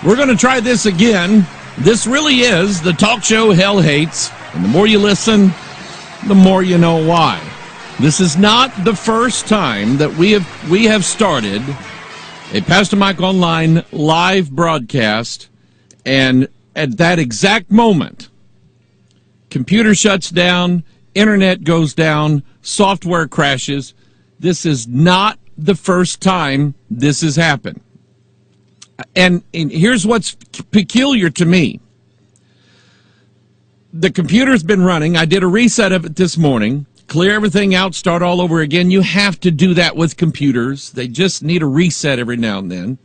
We're going to try this again. This really is the talk show hell hates. And the more you listen, the more you know why. This is not the first time that we have started a Pastor Mike Online live broadcast, and at that exact moment, computer shuts down, internet goes down, software crashes. This is not the first time this has happened. And here's what's peculiar to me. The computer's been running. I did a reset of it this morning. Clear everything out, start all over again. You have to do that with computers. They just need a reset every now and then.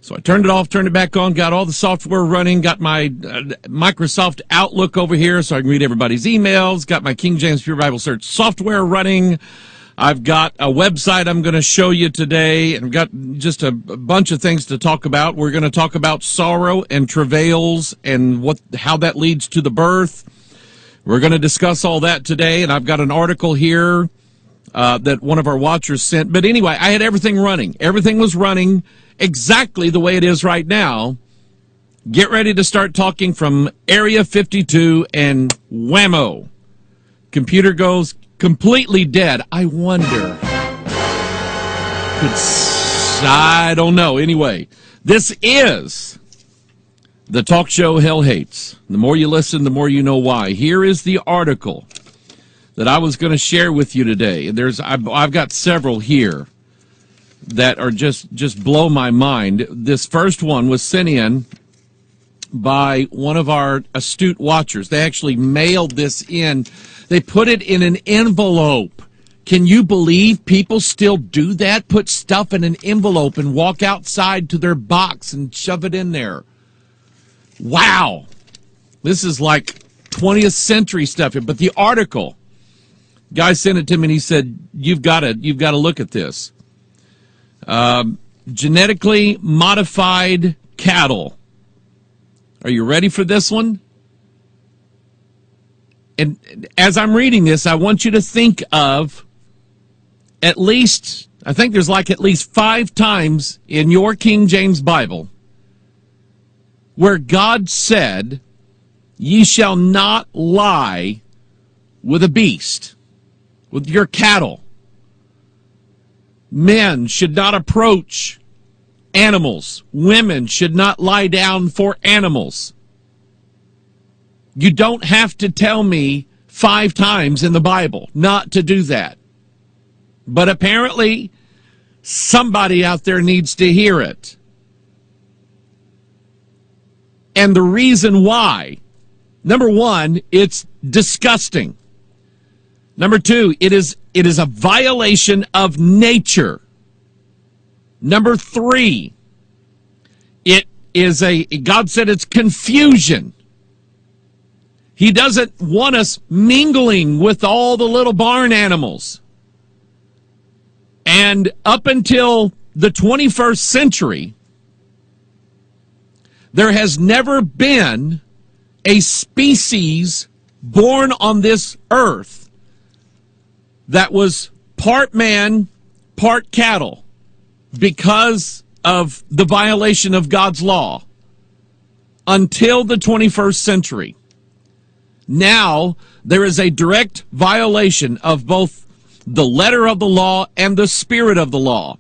So I turned it off, turned it back on, got all the software running, got my Microsoft Outlook over here so I can read everybody's emails, got my King James Pure Bible Search software running. I've got a website I'm going to show you today, and I've got just a bunch of things to talk about. We're going to talk about sorrow and travails and how that leads to the birth. We're going to discuss all that today, and I've got an article here that one of our watchers sent. But anyway, I had everything running. Everything was running exactly the way it is right now. Get ready to start talking from Area 52, and whammo. Computer goes completely dead. I wonder. I don't know. Anyway, this is the talk show hell hates. The more you listen, the more you know why. Here is the article that I was going to share with you today. I've got several here that are just blow my mind. This first one was sent in by one of our astute watchers. They actually mailed this in. They put it in an envelope. Can you believe people still do that? Put stuff in an envelope and walk outside to their box and shove it in there. Wow. This is like 20th century stuff. But the article, guy sent it to me and he said, you've got to look at this. Genetically modified cattle. Are you ready for this one? And as I'm reading this, I want you to think of at least 5 times in your King James Bible where God said, ye shall not lie with a beast, with your cattle. Men should not approach animals. Women should not lie down for animals. You don't have to tell me 5 times in the Bible not to do that. But apparently, somebody out there needs to hear it. And the reason why, number one, it's disgusting. Number 2, it is a violation of nature. Number 3, God said it's confusion. He doesn't want us mingling with all the little barn animals. And up until the 21st century, there has never been a species born on this earth that was part man, part cattle because of the violation of God's law until the 21st century. Now, there is a direct violation of both the letter of the law and the spirit of the law.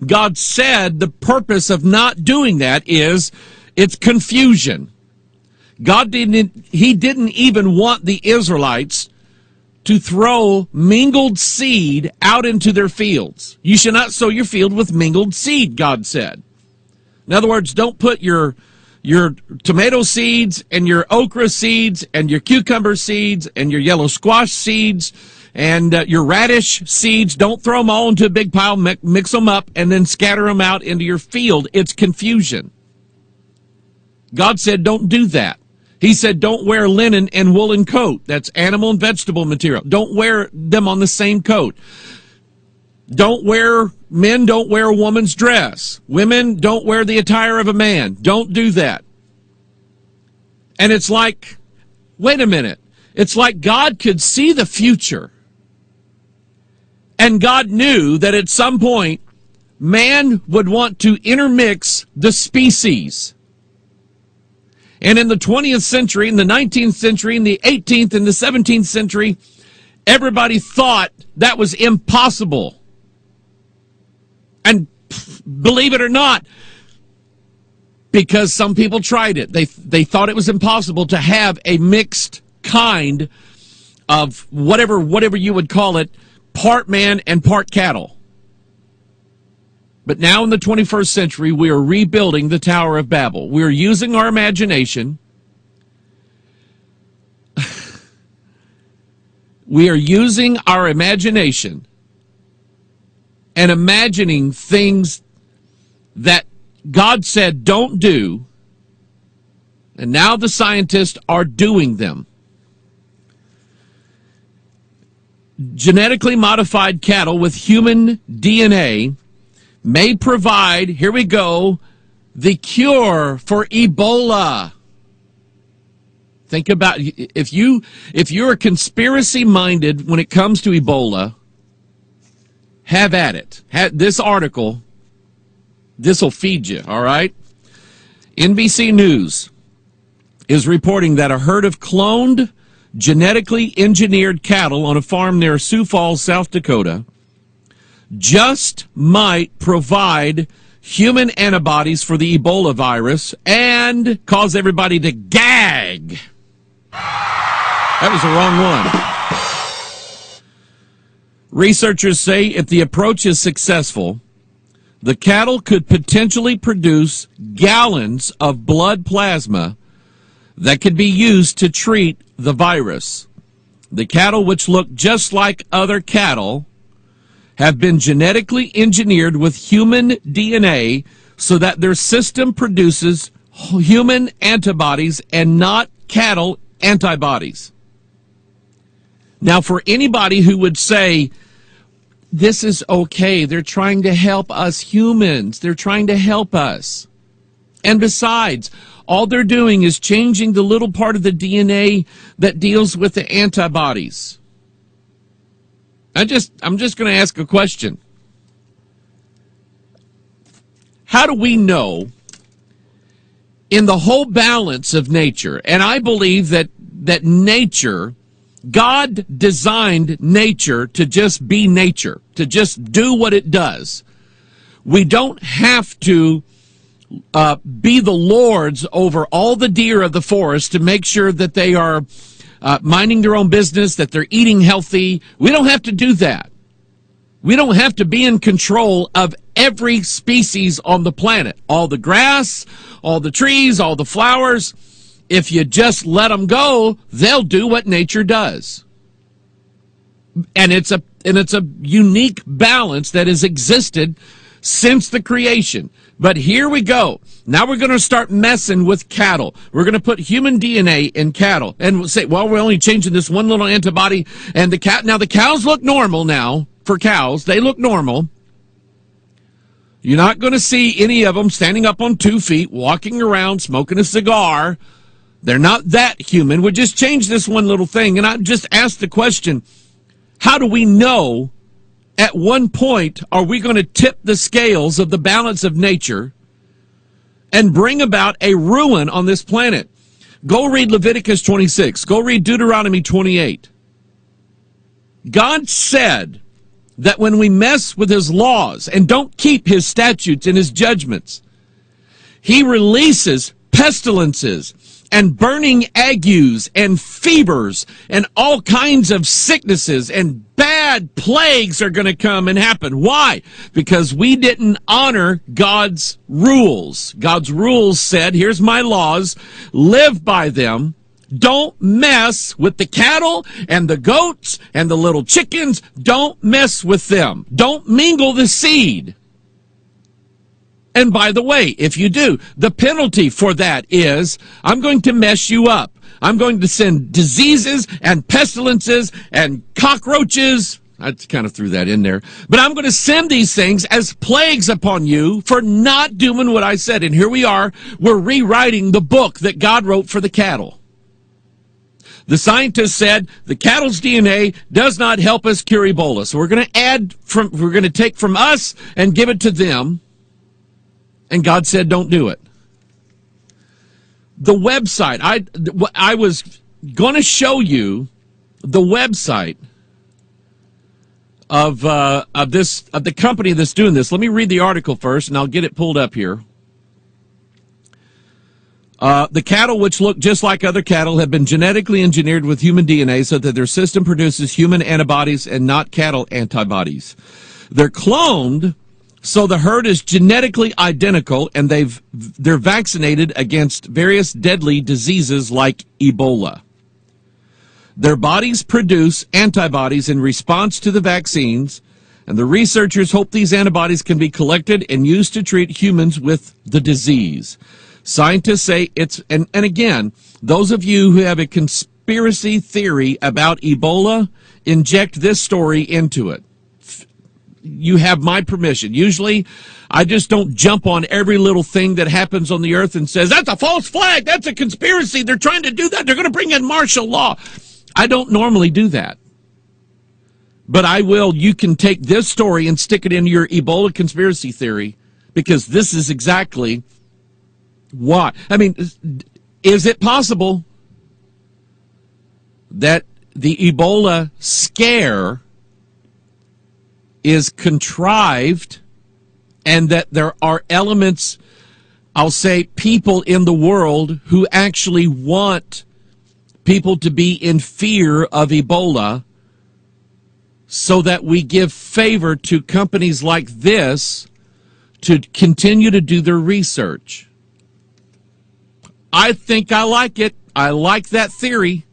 God said the purpose of not doing that is it's confusion. He didn't even want the Israelites to throw mingled seed out into their fields. You should not sow your field with mingled seed, God said. In other words, don't put your tomato seeds and your okra seeds and your cucumber seeds and your yellow squash seeds and your radish seeds. Don't throw them all into a big pile, mix them up, and then scatter them out into your field. It's confusion. God said don't do that. He said don't wear linen and woolen coat. That's animal and vegetable material. Don't wear them on the same coat. Men don't wear a woman's dress. Women don't wear the attire of a man. Don't do that. And it's like, wait a minute. It's like God could see the future. And God knew that at some point man would want to intermix the species. And in the 20th century, in the 19th century, in the 18th and the 17th century, everybody thought that was impossible. And believe it or not, because some people tried it, they thought it was impossible to have a mixed kind of whatever you would call it, part man and part cattle. But now in the 21st century, we are rebuilding the Tower of Babel. We are using our imagination. We are using our imagination and imagining things that God said don't do, and now the scientists are doing them. Genetically modified cattle with human DNA may provide, here we go, the cure for Ebola. Think about, if you're conspiracy minded when it comes to Ebola, have at it. This article, this will feed you, all right? NBC News is reporting that a herd of cloned, genetically engineered cattle on a farm near Sioux Falls, South Dakota, just might provide human antibodies for the Ebola virus and cause everybody to gag. That was the wrong one. Researchers say if the approach is successful, the cattle could potentially produce gallons of blood plasma that could be used to treat the virus. The cattle, which look just like other cattle, have been genetically engineered with human DNA so that their system produces human antibodies and not cattle antibodies. Now, for anybody who would say, this is okay, they're trying to help us humans, they're trying to help us. And besides, all they're doing is changing the little part of the DNA that deals with the antibodies. I'm just going to ask a question. How do we know in the whole balance of nature, and I believe that nature, God designed nature to just be nature, to just do what it does. We don't have to be the lords over all the deer of the forest to make sure that they are minding their own business, that they're eating healthy. We don't have to do that. We don't have to be in control of every species on the planet. All the grass, all the trees, all the flowers. If you just let them go, they'll do what nature does. And it's a unique balance that has existed since the creation. But here we go. Now we're going to start messing with cattle. We're going to put human DNA in cattle. And we'll say, well, we're only changing this one little antibody. And now the cows look normal now. For cows, they look normal. You're not going to see any of them standing up on 2 feet, walking around, smoking a cigar. They're not that human. We just changed this one little thing. And I just asked the question, how do we know at one point are we going to tip the scales of the balance of nature and bring about a ruin on this planet? Go read Leviticus 26. Go read Deuteronomy 28. God said that when we mess with his laws and don't keep his statutes and his judgments, he releases pestilences and burning agues and fevers and all kinds of sicknesses, and bad plagues are going to come and happen. Why? Because we didn't honor God's rules. God's rules said, here's my laws, live by them. Don't mess with the cattle and the goats and the little chickens. Don't mess with them. Don't mingle the seed. And by the way, if you do, the penalty for that is I'm going to mess you up. I'm going to send diseases and pestilences and cockroaches. I kind of threw that in there. But I'm going to send these things as plagues upon you for not doing what I said. And here we are. We're rewriting the book that God wrote for the cattle. The scientists said the cattle's DNA does not help us cure Ebola. So we're going to take from us and give it to them. And God said, don't do it. The website, I was going to show you the website of the company that's doing this. Let me read the article first, and I'll get it pulled up here. The cattle, which look just like other cattle, have been genetically engineered with human DNA so that their system produces human antibodies and not cattle antibodies. They're cloned so the herd is genetically identical, and they're vaccinated against various deadly diseases like Ebola. Their bodies produce antibodies in response to the vaccines, and the researchers hope these antibodies can be collected and used to treat humans with the disease. Scientists say and again, those of you who have a conspiracy theory about Ebola, inject this story into it. You have my permission. Usually, I just don't jump on every little thing that happens on the earth and says, that's a false flag, that's a conspiracy, they're trying to do that, they're going to bring in martial law. I don't normally do that. But I will. You can take this story and stick it in your Ebola conspiracy theory, because this is exactly why. I mean, is it possible that the Ebola scare is contrived and that there are elements, I'll say, people in the world who actually want people to be in fear of Ebola so that we give favor to companies like this to continue to do their research? I think I like it. I like that theory.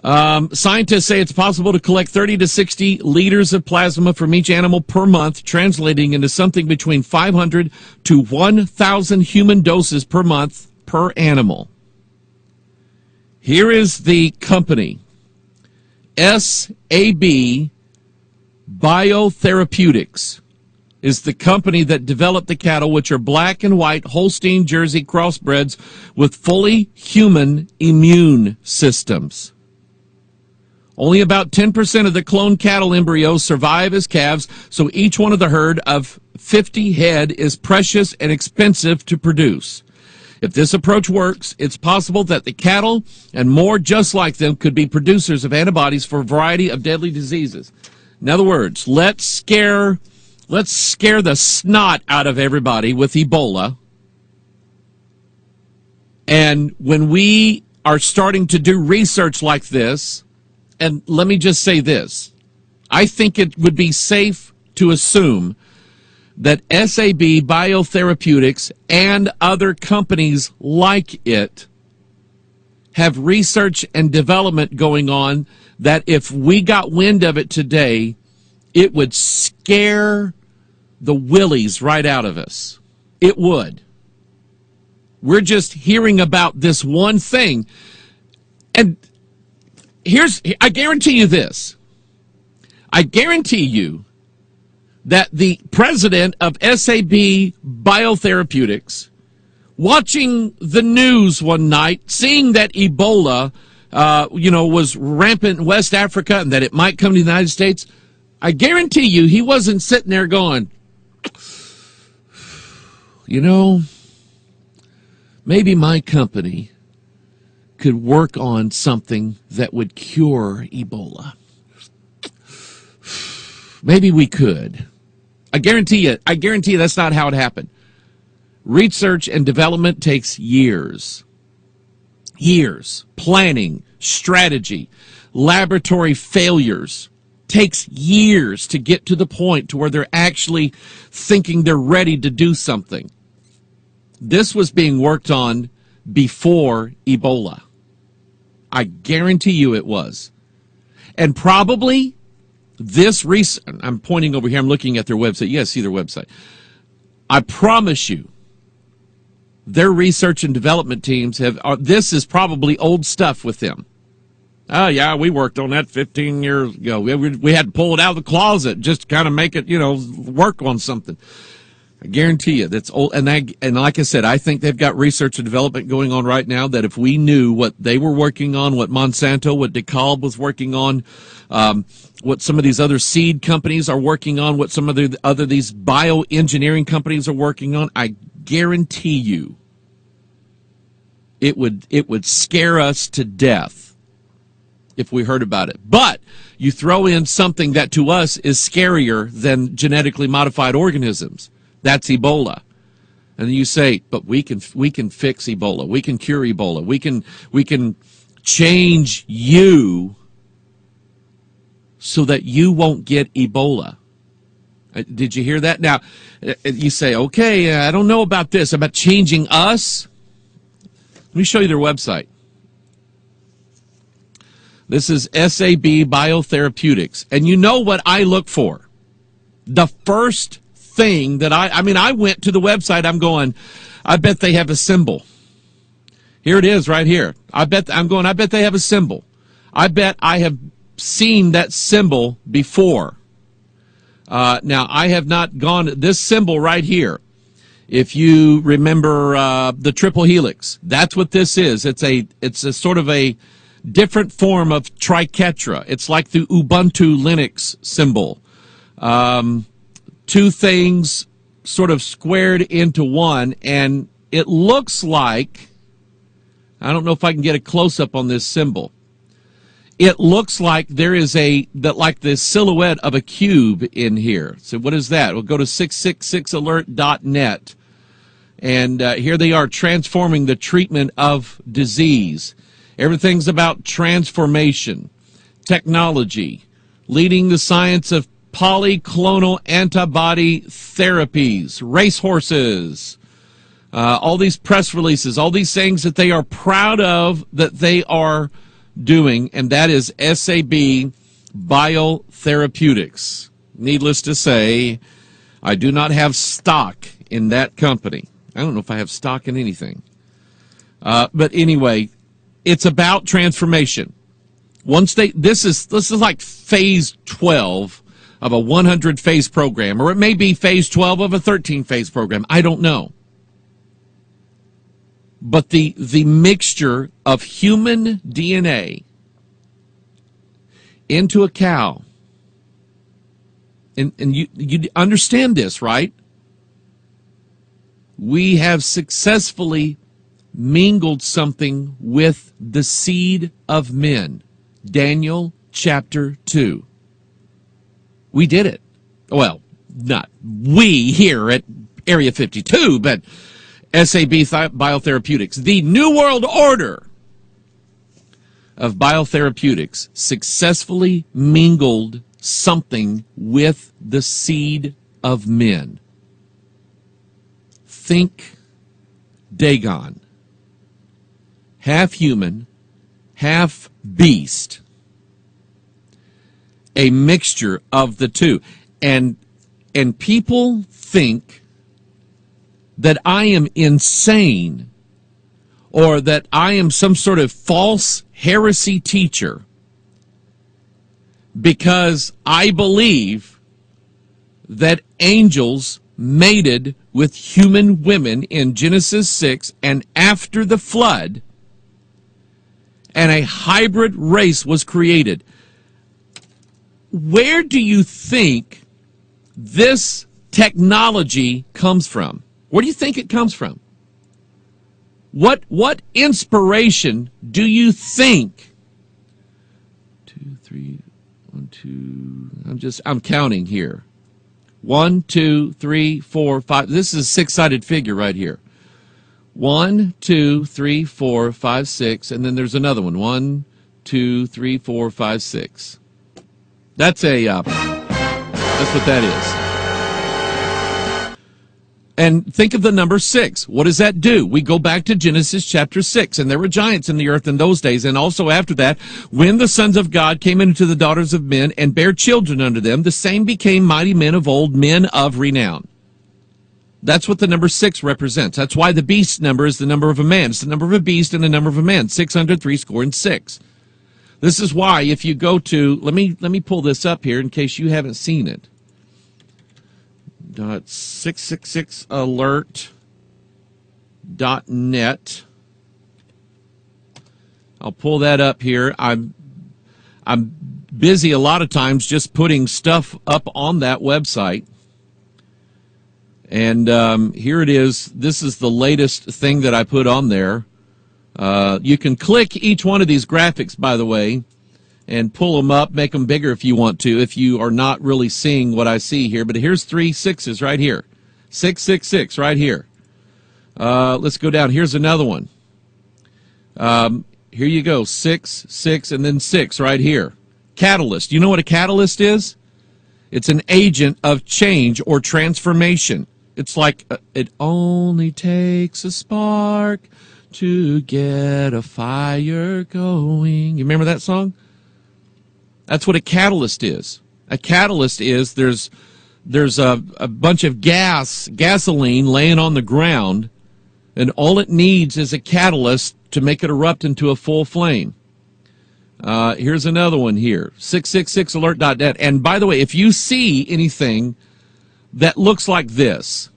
Scientists say it's possible to collect 30 to 60 liters of plasma from each animal per month, translating into something between 500 to 1,000 human doses per month per animal. Here is the company, SAB Biotherapeutics is the company that developed the cattle, which are black and white Holstein Jersey crossbreds with fully human immune systems. Only about 10% of the cloned cattle embryos survive as calves, so each one of the herd of 50 head is precious and expensive to produce. If this approach works, it's possible that the cattle and more just like them could be producers of antibodies for a variety of deadly diseases. In other words, let's scare the snot out of everybody with Ebola. And when we are starting to do research like this, and let me just say this, I think it would be safe to assume that SAB Biotherapeutics and other companies like it have research and development going on that if we got wind of it today, it would scare the willies right out of us. It would. We're just hearing about this one thing. And I guarantee you this. I guarantee you that the president of SAB Biotherapeutics, watching the news one night, seeing that Ebola, was rampant in West Africa and that it might come to the United States, I guarantee you he wasn't sitting there going, maybe my company could work on something that would cure Ebola. Maybe we could. I guarantee you that's not how it happened. Research and development takes years. Years. Planning, strategy, laboratory failures. Takes years to get to the point to where they're actually thinking they're ready to do something. This was being worked on before Ebola. I guarantee you it was. And probably this recent, I'm pointing over here, I'm looking at their website. You guys see their website. I promise you, their research and development teams this is probably old stuff with them. Oh, yeah, we worked on that 15 years ago. We had to pull it out of the closet just to kind of make it, work on something. I guarantee you that's old. And like I said, I think they've got research and development going on right now that if we knew what they were working on, what Monsanto, what DeKalb was working on, what some of these other seed companies are working on, what some of the other these bioengineering companies are working on, I guarantee you it would scare us to death if we heard about it. But you throw in something that to us is scarier than genetically modified organisms. That's Ebola. And you say, but we can fix Ebola. We can cure Ebola. We can change you so that you won't get Ebola. Did you hear that? Now, you say, okay, I don't know about this, about changing us. Let me show you their website. This is SAB Biotherapeutics. And you know what I look for? The first thing that I went to the website, I'm going, I bet they have a symbol. Here it is right here. I bet they have a symbol. I bet I have seen that symbol before. Now, I have not gone, this symbol right here, if you remember the triple helix, that's what this is. It's a sort of a different form of triquetra. It's like the Ubuntu Linux symbol. Two things sort of squared into one, and it looks like, I don't know if I can get a close-up on this symbol. It looks like there is like the silhouette of a cube in here. So what is that? We'll go to 666alert.net. And here they are transforming the treatment of disease. Everything's about transformation, technology, leading the science of polyclonal antibody therapies, racehorses, all these press releases, all these things that they are proud of that they are doing, and that is SAB Biotherapeutics. Needless to say, I do not have stock in that company. I don't know if I have stock in anything. But anyway, it's about transformation. This is like phase 12 of a 100-phase program, or it may be phase 12 of a 13-phase program. I don't know. But the mixture of human DNA into a cow, and you understand this, right? We have successfully mingled something with the seed of men. Daniel chapter 2. We did it. Well, not we here at Area 52, but SAB Biotherapeutics. The New World Order of biotherapeutics successfully mingled something with the seed of men. Think Dagon. Half human, half beast. A mixture of the two. And people think that I am insane or that I am some sort of false heresy teacher because I believe that angels mated with human women in Genesis 6 and after the flood, and a hybrid race was created. Where do you think this technology comes from? Where do you think it comes from? What inspiration do you think? 2, 3, 1, 2. I'm counting here. 1, 2, 3, 4, 5. This is a six-sided figure right here. 1, 2, 3, 4, 5, 6, and then there's another one. 1, 2, 3, 4, 5, 6. That's what that is. And think of the number 6. What does that do? We go back to Genesis chapter 6, and there were giants in the earth in those days, and also after that, when the sons of God came into the daughters of men and bare children unto them, the same became mighty men of old, men of renown. That's what the number 6 represents. That's why the beast number is the number of a man. It's the number of a beast and the number of a man. 666. This is why if you go to, let me pull this up here in case you haven't seen it. 666alert.net. I'll pull that up here. I'm busy a lot of times just putting stuff up on that website. And here it is. This is the latest thing that I put on there. You can click each one of these graphics, by the way, and pull them up, make them bigger if you want to, if you are not really seeing what I see here. But here's 3 6s right here. 666 right here. Let's go down. Here's another one. Here you go. 6, 6, and then 6 right here. Catalyst. You know what a catalyst is? It's an agent of change or transformation. It's like it only takes a spark to get a fire going. You remember that song? That's what a catalyst is. A catalyst is there's a bunch of gasoline laying on the ground, and all it needs is a catalyst to make it erupt into a full flame. Here's another one here, 666alert.net. And by the way, if you see anything that looks like this,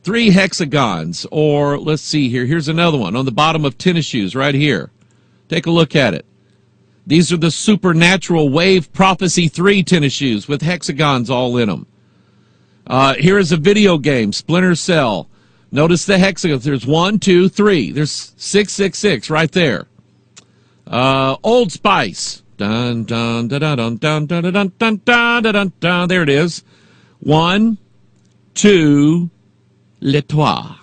3 hexagons, or let's see here, here's another one on the bottom of tennis shoes right here. Take a look at it. These are the Supernatural Wave Prophecy 3 tennis shoes with hexagons all in them. Here is a video game, Splinter Cell. Notice the hexagons. There's 1, 2, 3. There's 666 right there. Old Spice. Dun, dun, dun, dun, dun, dun, dun, dun, dun, dun, dun, dun. There it is. 1, 2, l'etoile.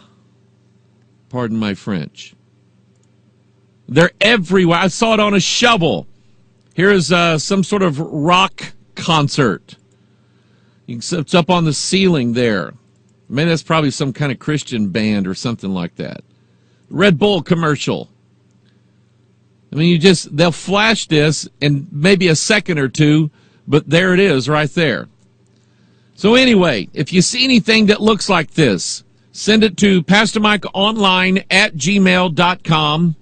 Pardon my French. They're everywhere. I saw it on a shovel. Here's some sort of rock concert. It's up on the ceiling there. Maybe that's probably some kind of Christian band or something like that. Red Bull commercial. I mean, they'll flash this in maybe a second or two, but there it is right there. So anyway, if you see anything that looks like this, send it to PastorMikeOnline@gmail.com.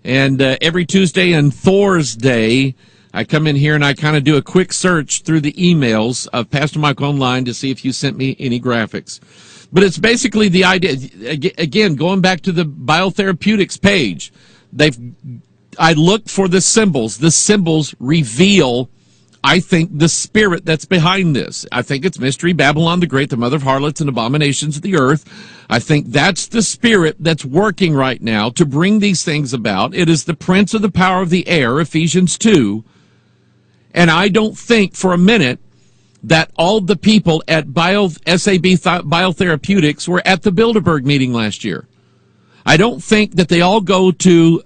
And every Tuesday and Thursday, I come in here and I kind of do a quick search through the emails of Pastor Mike Online to see if you sent me any graphics. But it's basically the idea, again, going back to the biotherapeutics page, I look for the symbols. The symbols reveal, I think, the spirit that's behind this. I think it's Mystery Babylon the Great, the mother of harlots and abominations of the earth. I think that's the spirit that's working right now to bring these things about. It is the prince of the power of the air, Ephesians 2. And I don't think for a minute that all the people at SAB Biotherapeutics were at the Bilderberg meeting last year. I don't think that they all go to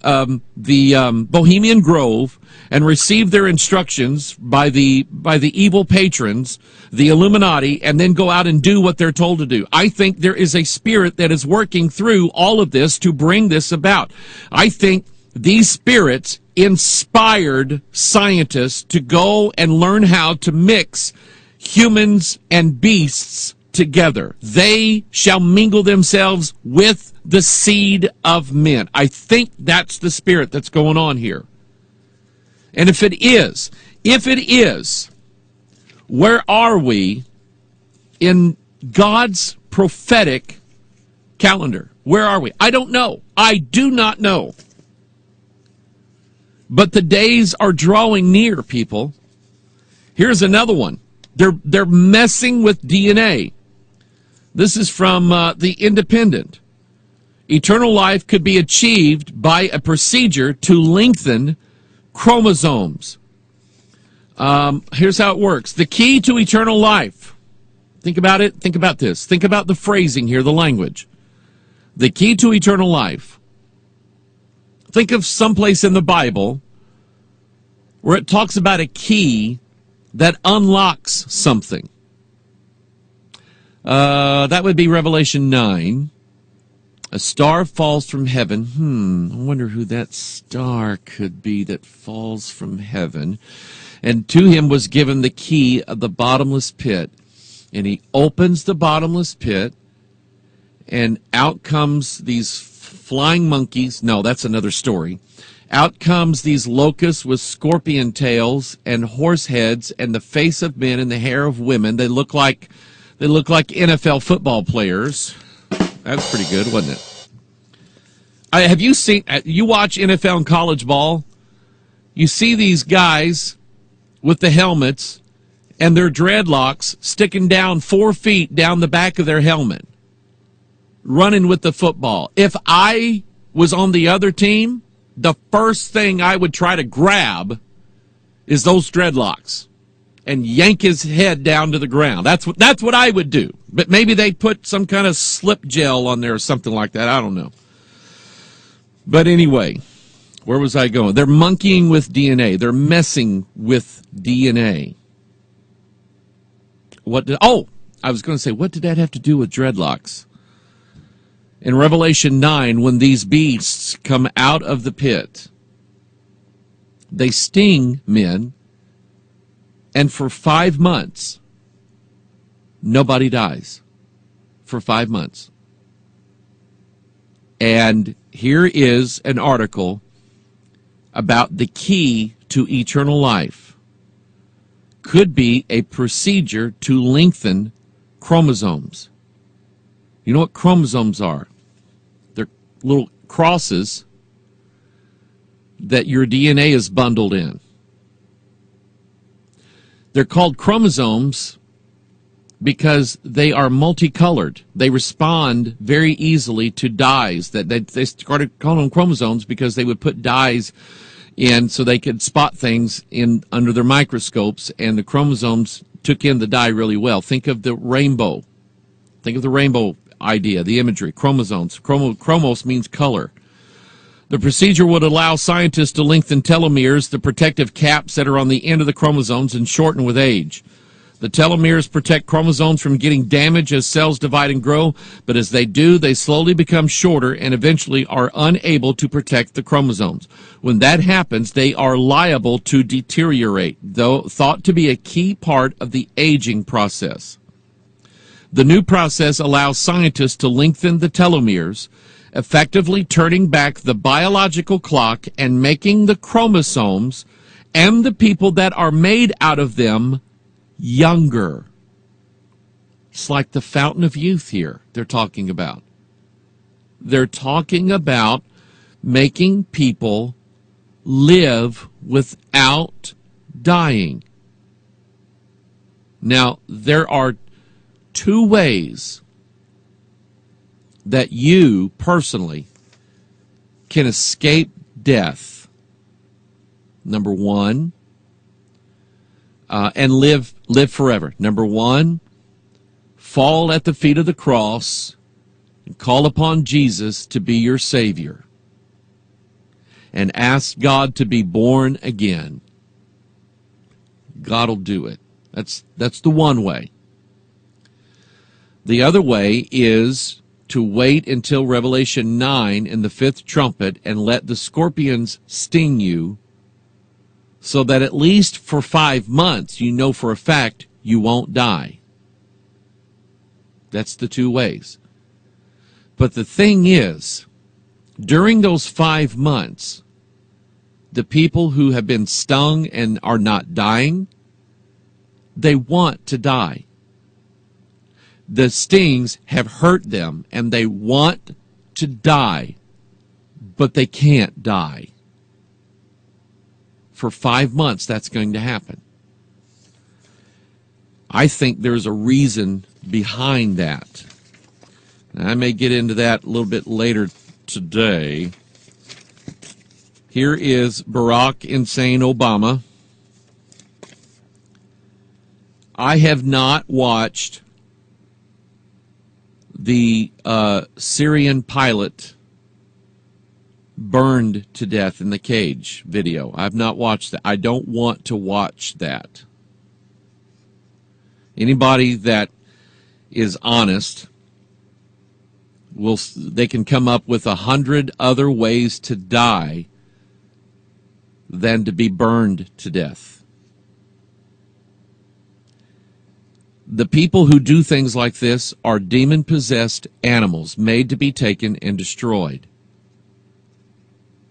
the Bohemian Grove and receive their instructions by the evil patrons, the Illuminati, and then go out and do what they're told to do. I think there is a spirit that is working through all of this to bring this about. I think these spirits inspired scientists to go and learn how to mix humans and beasts together. They shall mingle themselves with the seed of men. I think that's the spirit that's going on here. And if it is, where are we in God's prophetic calendar? Where are we? I don't know. I do not know. But the days are drawing near, people. Here's another one. They're messing with DNA. This is from The Independent. Eternal life could be achieved by a procedure to lengthen chromosomes. Here's how it works. The key to eternal life. Think about it. Think about this. Think about the phrasing here, the language. The key to eternal life. Think of someplace in the Bible where it talks about a key that unlocks something. That would be Revelation 9. A star falls from heaven. I wonder who that star could be that falls from heaven. And to him was given the key of the bottomless pit. And he opens the bottomless pit, and out comes these flying monkeys. No, that's another story. Out comes these locusts with scorpion tails and horse heads and the face of men and the hair of women. They look like They look like NFL football players. That's pretty good, wasn't it? Have you seen, you watch NFL and college ball, you see these guys with the helmets and their dreadlocks sticking down 4 feet down the back of their helmet, running with the football. If I was on the other team, the first thing I would try to grab is those dreadlocks and yank his head down to the ground. That's what I would do. But maybe they put some kind of slip gel on there or something like that. I don't know. But anyway, where was I going? They're monkeying with DNA. They're messing with DNA. I was going to say, what did that have to do with dreadlocks? In Revelation 9, when these beasts come out of the pit, they sting men, and for 5 months, nobody dies. For 5 months. And here is an article about the key to eternal life. Could be a procedure to lengthen chromosomes. You know what chromosomes are? They're little crosses that your DNA is bundled in. They're called chromosomes because they are multicolored. They respond very easily to dyes. They started calling them chromosomes because they would put dyes in so they could spot things in under their microscopes, and the chromosomes took in the dye really well. Think of the rainbow. Think of the rainbow idea, the imagery, chromosomes. Chromos means color. The procedure would allow scientists to lengthen telomeres, the protective caps that are on the end of the chromosomes, and shorten with age. The telomeres protect chromosomes from getting damaged as cells divide and grow, but as they do, they slowly become shorter and eventually are unable to protect the chromosomes. When that happens, they are liable to deteriorate, though thought to be a key part of the aging process. The new process allows scientists to lengthen the telomeres, effectively turning back the biological clock and making the chromosomes and the people that are made out of them younger. It's like the fountain of youth here they're talking about. They're talking about making people live without dying. Now, there are 2 ways that you personally can escape death. Number 1, and live forever. Number 1, fall at the feet of the cross and call upon Jesus to be your Savior and ask God to be born again. God will do it. That's the one way. The other way is to wait until Revelation 9 in the 5th trumpet and let the scorpions sting you, so that at least for 5 months you know for a fact you won't die. That's the 2 ways. But the thing is, during those 5 months, the people who have been stung and are not dying, they want to die. The stings have hurt them, and they want to die, but they can't die. For 5 months, that's going to happen. I think there's a reason behind that. Now, I may get into that a little bit later today. Here is Barack Insane Obama. I have not watched the Syrian pilot burned to death in the cage video. I've not watched that. I don't want to watch that. Anybody that is honest, they can come up with 100 other ways to die than to be burned to death. The people who do things like this are demon-possessed animals made to be taken and destroyed.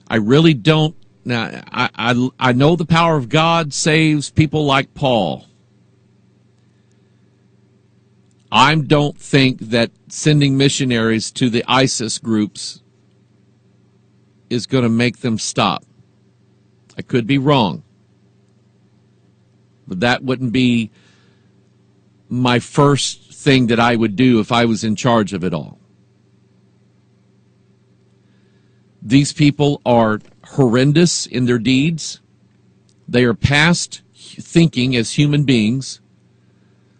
I really don't. Now, I know the power of God saves people like Paul. I don't think that sending missionaries to the ISIS groups is going to make them stop. I could be wrong, but that wouldn't be my first thing that I would do if I was in charge of it all. These people are horrendous in their deeds. They are past thinking as human beings.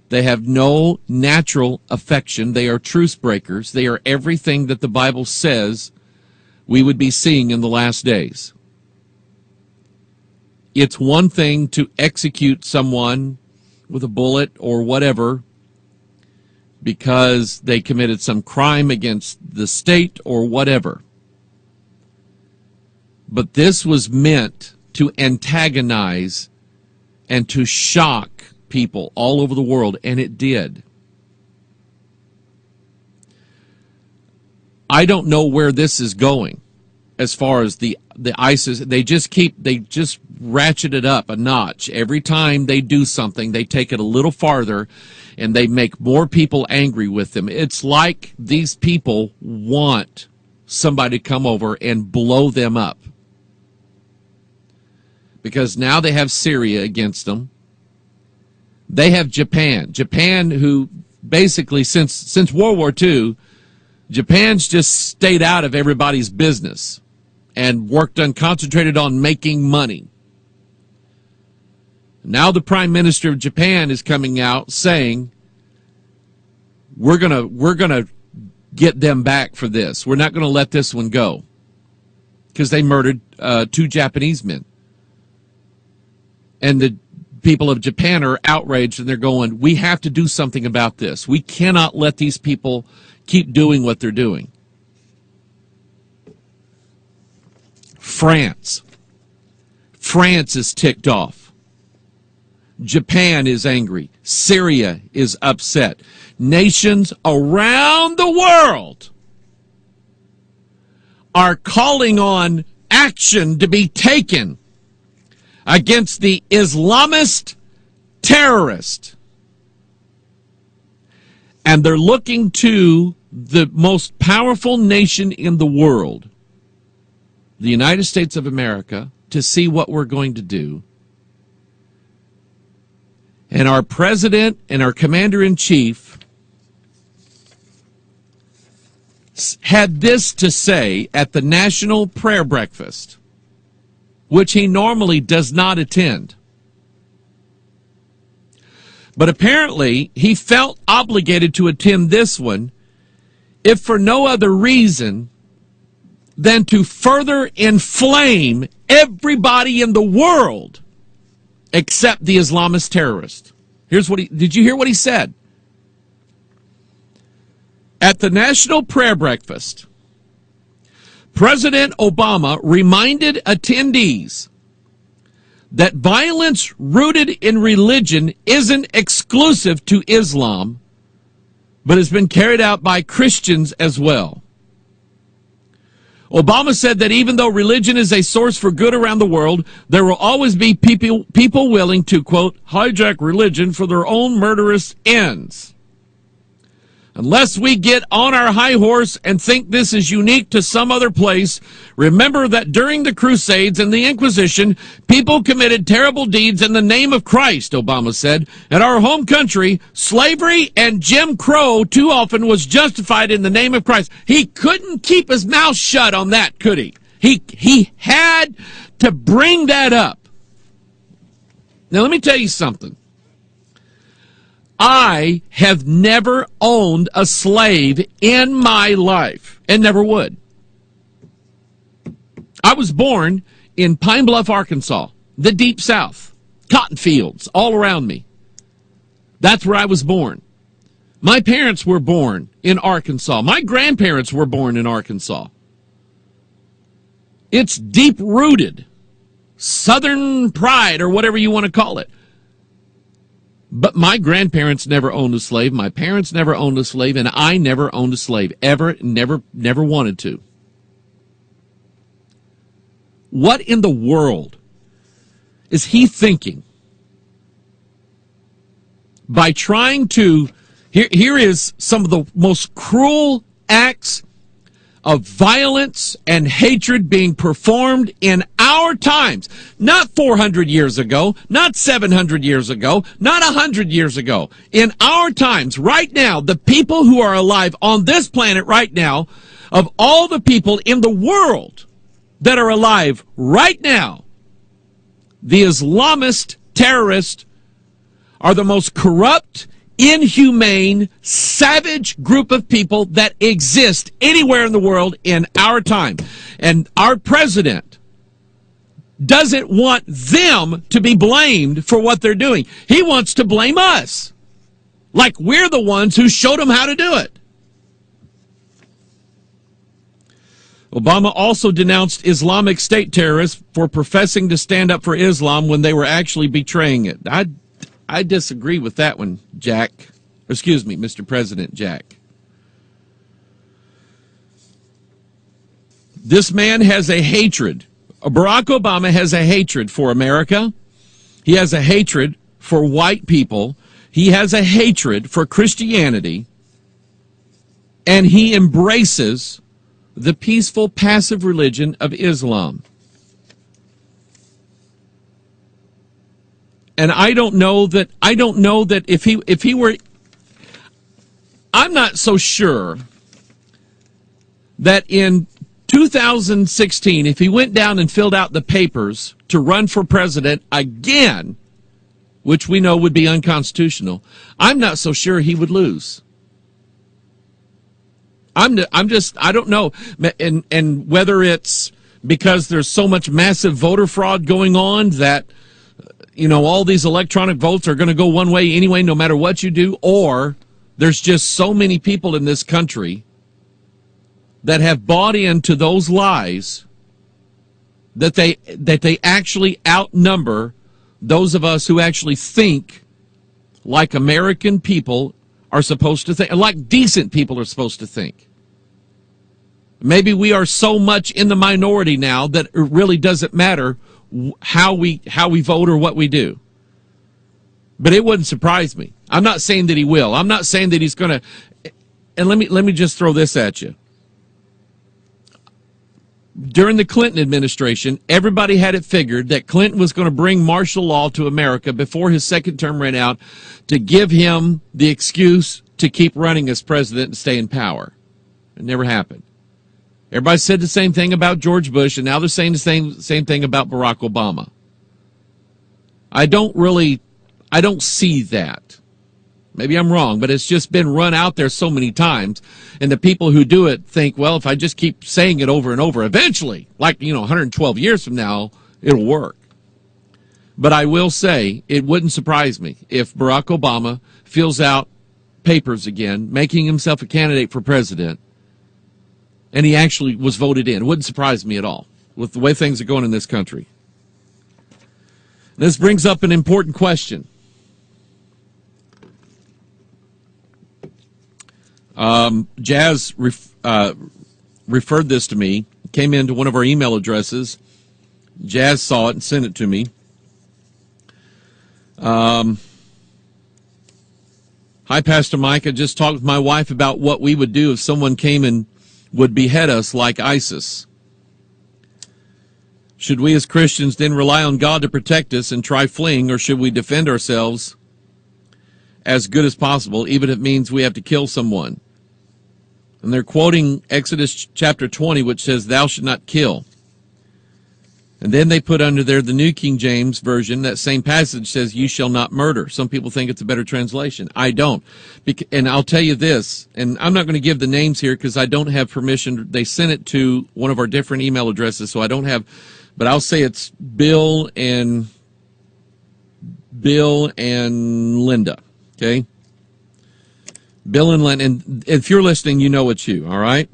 They have no natural affection. They are truce breakers. They are everything that the Bible says we would be seeing in the last days. It's one thing to execute someone with a bullet or whatever because they committed some crime against the state or whatever. But this was meant to antagonize and to shock people all over the world, and it did. I don't know where this is going as far as the ISIS. They just ratchet it up a notch. Every time they do something, they take it a little farther, and they make more people angry with them. It's like these people want somebody to come over and blow them up. Because now they have Syria against them. They have Japan. Japan, who basically, since World War II, Japan's just stayed out of everybody's business and concentrated on making money. Now the Prime Minister of Japan is coming out saying, we're gonna get them back for this. We're not going to let this one go. Because they murdered 2 Japanese men. And the people of Japan are outraged, and they're going, we have to do something about this. We cannot let these people keep doing what they're doing. France is ticked off. Japan is angry. Syria is upset. Nations around the world are calling on action to be taken against the Islamist terrorist. And they're looking to the most powerful nation in the world, the United States of America, to see what we're going to do. And our president and our commander-in-chief had this to say at the National Prayer Breakfast, which he normally does not attend. But apparently, he felt obligated to attend this one, if for no other reason than to further inflame everybody in the world except the Islamist terrorist. Did you hear what he said? At the National Prayer Breakfast, President Obama reminded attendees that violence rooted in religion isn't exclusive to Islam, but has been carried out by Christians as well. Obama said that even though religion is a source for good around the world, there will always be people willing to, quote, hijack religion for their own murderous ends. Unless we get on our high horse and think this is unique to some other place, remember that during the Crusades and the Inquisition, people committed terrible deeds in the name of Christ, Obama said. In our home country, slavery and Jim Crow too often was justified in the name of Christ. He couldn't keep his mouth shut on that, could he? He had to bring that up. Now, let me tell you something. I have never owned a slave in my life and never would. I was born in Pine Bluff, Arkansas, the Deep South, cotton fields all around me. That's where I was born. My parents were born in Arkansas. My grandparents were born in Arkansas. It's deep-rooted, Southern pride or whatever you want to call it. But my grandparents never owned a slave. My parents never owned a slave, and I never owned a slave. Ever, never wanted to. What in the world is he thinking by trying to Here is some of the most cruel acts of violence and hatred being performed in our times. Not 400 years ago, not 700 years ago, not 100 years ago. In our times, right now, the people who are alive on this planet right now, of all the people in the world that are alive right now, the Islamist terrorists are the most corrupt, inhumane, savage group of people that exist anywhere in the world in our time. And our president doesn't want them to be blamed for what they're doing. He wants to blame us, like we're the ones who showed them how to do it. Obama also denounced Islamic State terrorists for professing to stand up for Islam when they were actually betraying it. I disagree with that one, Jack. Excuse me, Mr. President Jack. This man has a hatred. Barack Obama has a hatred for America. He has a hatred for white people. He has a hatred for Christianity. And he embraces the peaceful, passive religion of Islam. And I don't know that if he were, I'm not so sure that in 2016, if he went down and filled out the papers to run for president again, which we know would be unconstitutional, I'm not so sure he would lose. I don't know. And whether it's because there's so much massive voter fraud going on that, you know, all these electronic votes are going to go one way anyway, no matter what you do, or there's just so many people in this country that have bought into those lies that they actually outnumber those of us who actually think like American people are supposed to think, like decent people are supposed to think. Maybe we are so much in the minority now that it really doesn't matter how we vote or what we do. But it wouldn't surprise me. I'm not saying that he will. I'm not saying that he's going to. And let me just throw this at you. During the Clinton administration, everybody had it figured that Clinton was going to bring martial law to America before his second term ran out to give him the excuse to keep running as president and stay in power. It never happened. Everybody said the same thing about George Bush, and now they're saying the same thing about Barack Obama. I don't see that. Maybe I'm wrong, but it's just been run out there so many times, and the people who do it think, well, if I just keep saying it over and over, eventually, 112 years from now, it'll work. But I will say, it wouldn't surprise me if Barack Obama fills out papers again, making himself a candidate for president, and he actually was voted in. It wouldn't surprise me at all with the way things are going in this country. This brings up an important question. Jazz referred this to me, came into one of our email addresses. Jazz saw it and sent it to me. Hi, Pastor Mike. I just talked with my wife about what we would do if someone came and would behead us like ISIS. Should we as Christians then rely on God to protect us and try fleeing, or should we defend ourselves as good as possible, even if it means we have to kill someone? And they're quoting Exodus chapter 20, which says, thou shalt not kill. And then they put under there the New King James Version. That same passage says, you shall not murder. Some people think it's a better translation. I don't. And I'll tell you this, and I'm not going to give the names here because I don't have permission. They sent it to one of our different email addresses, so I don't have, but I'll say it's Bill and Linda, okay? Bill and Linda, and if you're listening, you know it's you, all right?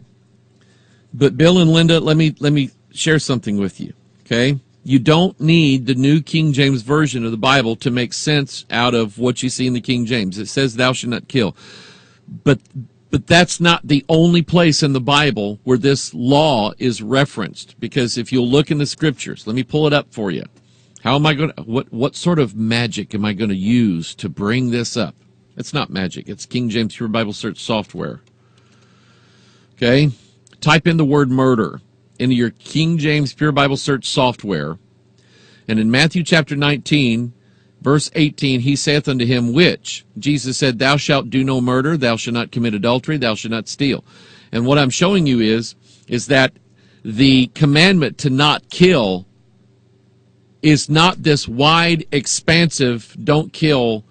But Bill and Linda, let me share something with you. Okay? You don't need the New King James Version of the Bible to make sense out of what you see in the King James. It says, thou shalt not kill. But that's not the only place in the Bible where this law is referenced. Because if you'll look in the Scriptures, let me pull it up for you. How am I going to, what sort of magic am I going to use to bring this up? It's not magic. It's King James Pure Bible Search software. Okay? Type in the word murder into your King James Pure Bible Search software. And in Matthew chapter 19, verse 18, he saith unto him, which? Jesus said, thou shalt do no murder, thou shalt not commit adultery, thou shalt not steal. And what I'm showing you is that the commandment to not kill is not this wide, expansive, don't kill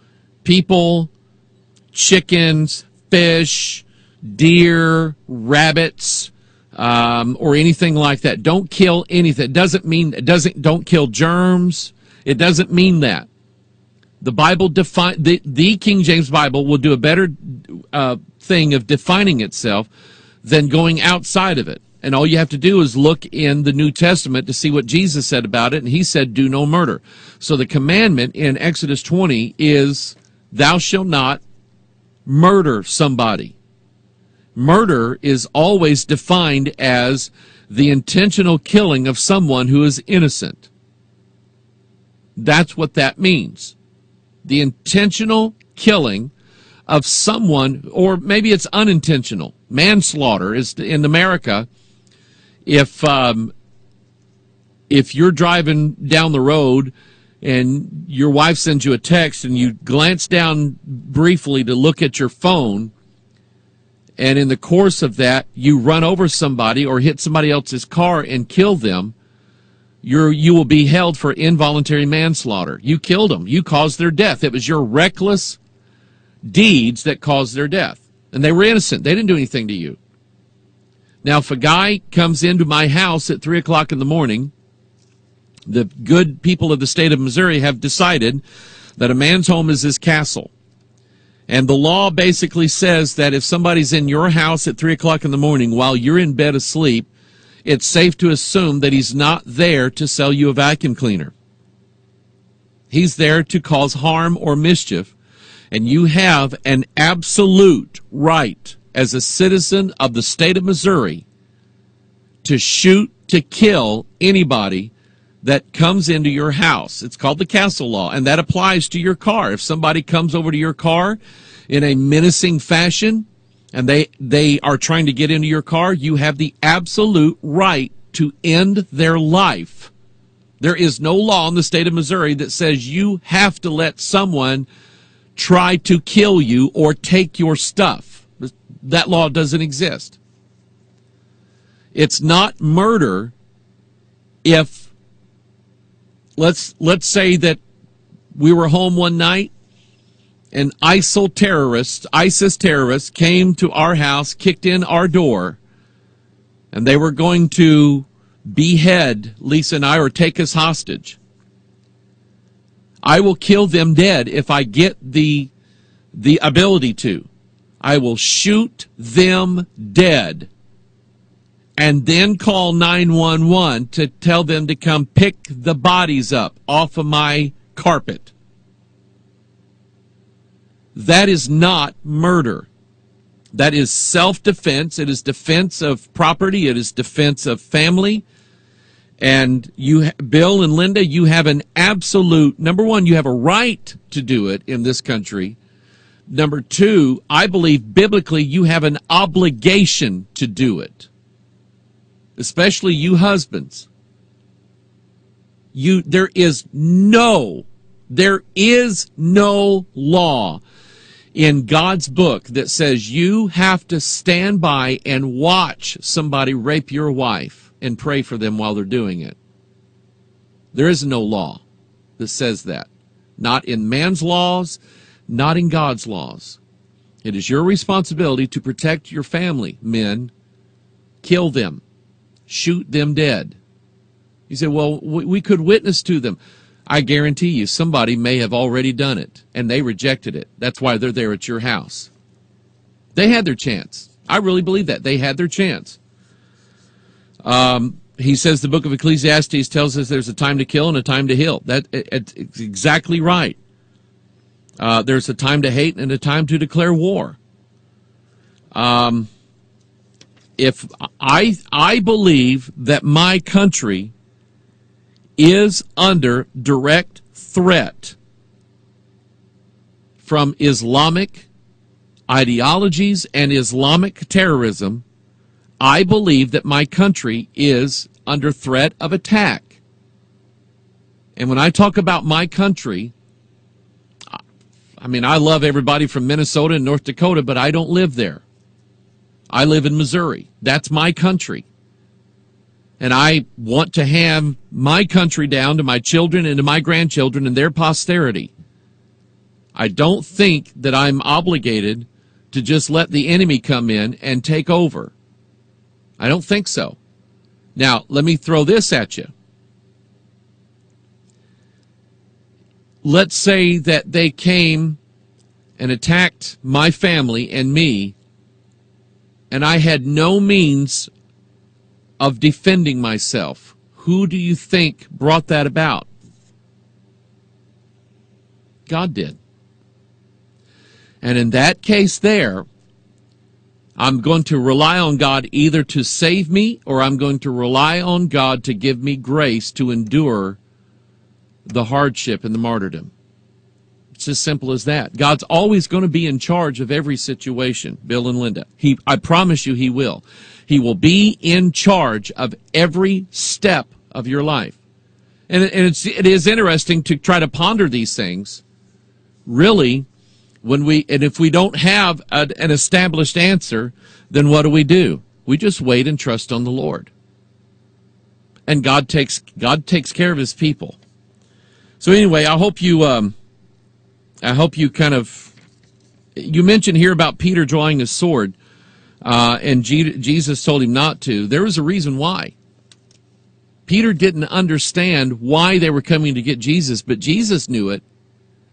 people, chickens, fish, deer, rabbits, or anything like that. Don't kill anything. Don't kill germs. It doesn't mean that. The Bible the King James Bible will do a better thing of defining itself than going outside of it. And all you have to do is look in the New Testament to see what Jesus said about it, and he said, do no murder. So the commandment in Exodus 20 is, thou shalt not murder somebody. Murder is always defined as the intentional killing of someone who is innocent. That's what that means. The intentional killing of someone, or maybe it's unintentional. Manslaughter is in America. If you're driving down the road and your wife sends you a text and you glance down briefly to look at your phone, and in the course of that you run over somebody or hit somebody else's car and kill them, you will be held for involuntary manslaughter. You killed them. You caused their death. It was your reckless deeds that caused their death. And they were innocent. They didn't do anything to you. Now, if a guy comes into my house at 3 o'clock in the morning, the good people of the state of Missouri have decided that a man's home is his castle. And the law basically says that if somebody's in your house at 3 o'clock in the morning while you're in bed asleep, it's safe to assume that he's not there to sell you a vacuum cleaner. He's there to cause harm or mischief. And you have an absolute right as a citizen of the state of Missouri to shoot, to kill anybody that comes into your house. It's called the Castle Law, and that applies to your car. If somebody comes over to your car in a menacing fashion and they are trying to get into your car, you have the absolute right to end their life. There is no law in the state of Missouri that says you have to let someone try to kill you or take your stuff. That law doesn't exist. It's not murder if, let's say that we were home one night and ISIS terrorists came to our house, kicked in our door, and they were going to behead Lisa and I or take us hostage. I will kill them dead if I get the ability to. I will shoot them dead and then call 911 to tell them to come pick the bodies up off of my carpet. That is not murder. That is self-defense. It is defense of property. It is defense of family. And you, Bill and Linda, you have an absolute, number one, you have a right to do it in this country. Number two, I believe biblically you have an obligation to do it. Especially you husbands. There is no law in God's book that says you have to stand by and watch somebody rape your wife and pray for them while they're doing it. There is no law that says that. Not in man's laws, not in God's laws. It is your responsibility to protect your family, men. Kill them. Shoot them dead. You say, well, we could witness to them. I guarantee you somebody may have already done it, and they rejected it. That's why they're there at your house. They had their chance. I really believe that. They had their chance. He says the book of Ecclesiastes tells us there's a time to kill and a time to heal. It's exactly right. There's a time to hate and a time to declare war. If I believe that my country is under direct threat from Islamic ideologies and Islamic terrorism, I believe that my country is under threat of attack. And when I talk about my country, I mean, I love everybody from Minnesota and North Dakota, but I don't live there. I live in Missouri. That's my country. And I want to hand my country down to my children and to my grandchildren and their posterity. I don't think that I'm obligated to just let the enemy come in and take over. I don't think so. Now, let me throw this at you. Let's say that they came and attacked my family and me, and I had no means of defending myself. Who do you think brought that about? God did. And in that case there, I'm going to rely on God either to save me, or I'm going to rely on God to give me grace to endure the hardship and the martyrdom. It's as simple as that. God's always going to be in charge of every situation, Bill and Linda. I promise you He will. He will be in charge of every step of your life. And it is interesting to try to ponder these things. Really, if we don't have an established answer, then what do? We just wait and trust on the Lord. And God takes care of His people. So anyway, I hope you you mentioned here about Peter drawing his sword, and Jesus told him not to. There was a reason why. Peter didn't understand why they were coming to get Jesus, but Jesus knew it,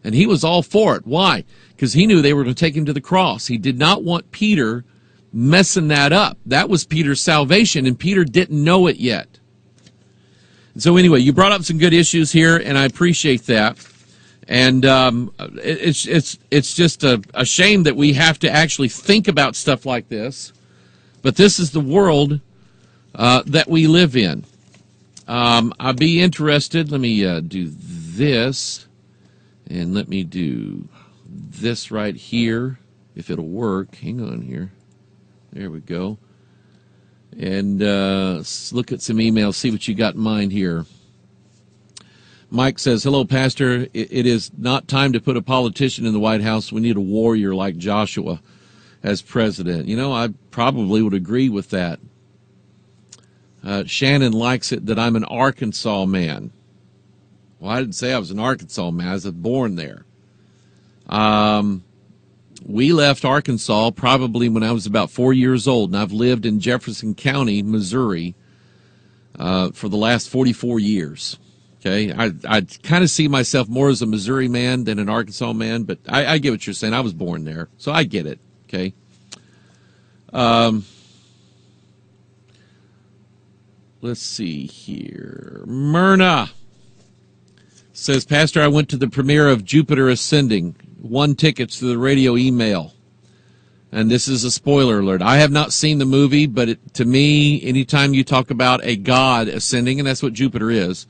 and he was all for it. Why? Because he knew they were going to take him to the cross. He did not want Peter messing that up. That was Peter's salvation, and Peter didn't know it yet. So anyway, you brought up some good issues here, and I appreciate that. And it's just a shame that we have to actually think about stuff like this. But this is the world that we live in. I'd be interested. Let me do this, and let me do this right here, if it'll work. Hang on here. There we go. And let's look at some emails, see what you got in mind here. Mike says, hello, Pastor. It is not time to put a politician in the White House. We need a warrior like Joshua as president. You know, I probably would agree with that. Shannon likes it that I'm an Arkansas man. Well, I didn't say I was an Arkansas man. I was born there. We left Arkansas probably when I was about 4 years old, and I've lived in Jefferson County, Missouri, for the last 44 years. Okay, I kind of see myself more as a Missouri man than an Arkansas man, but I get what you're saying. I was born there, so I get it. Okay. Let's see here. Myrna says, Pastor, I went to the premiere of Jupiter Ascending. Won tickets to the radio email. And this is a spoiler alert. I have not seen the movie, but to me, anytime you talk about a god ascending, and that's what Jupiter is,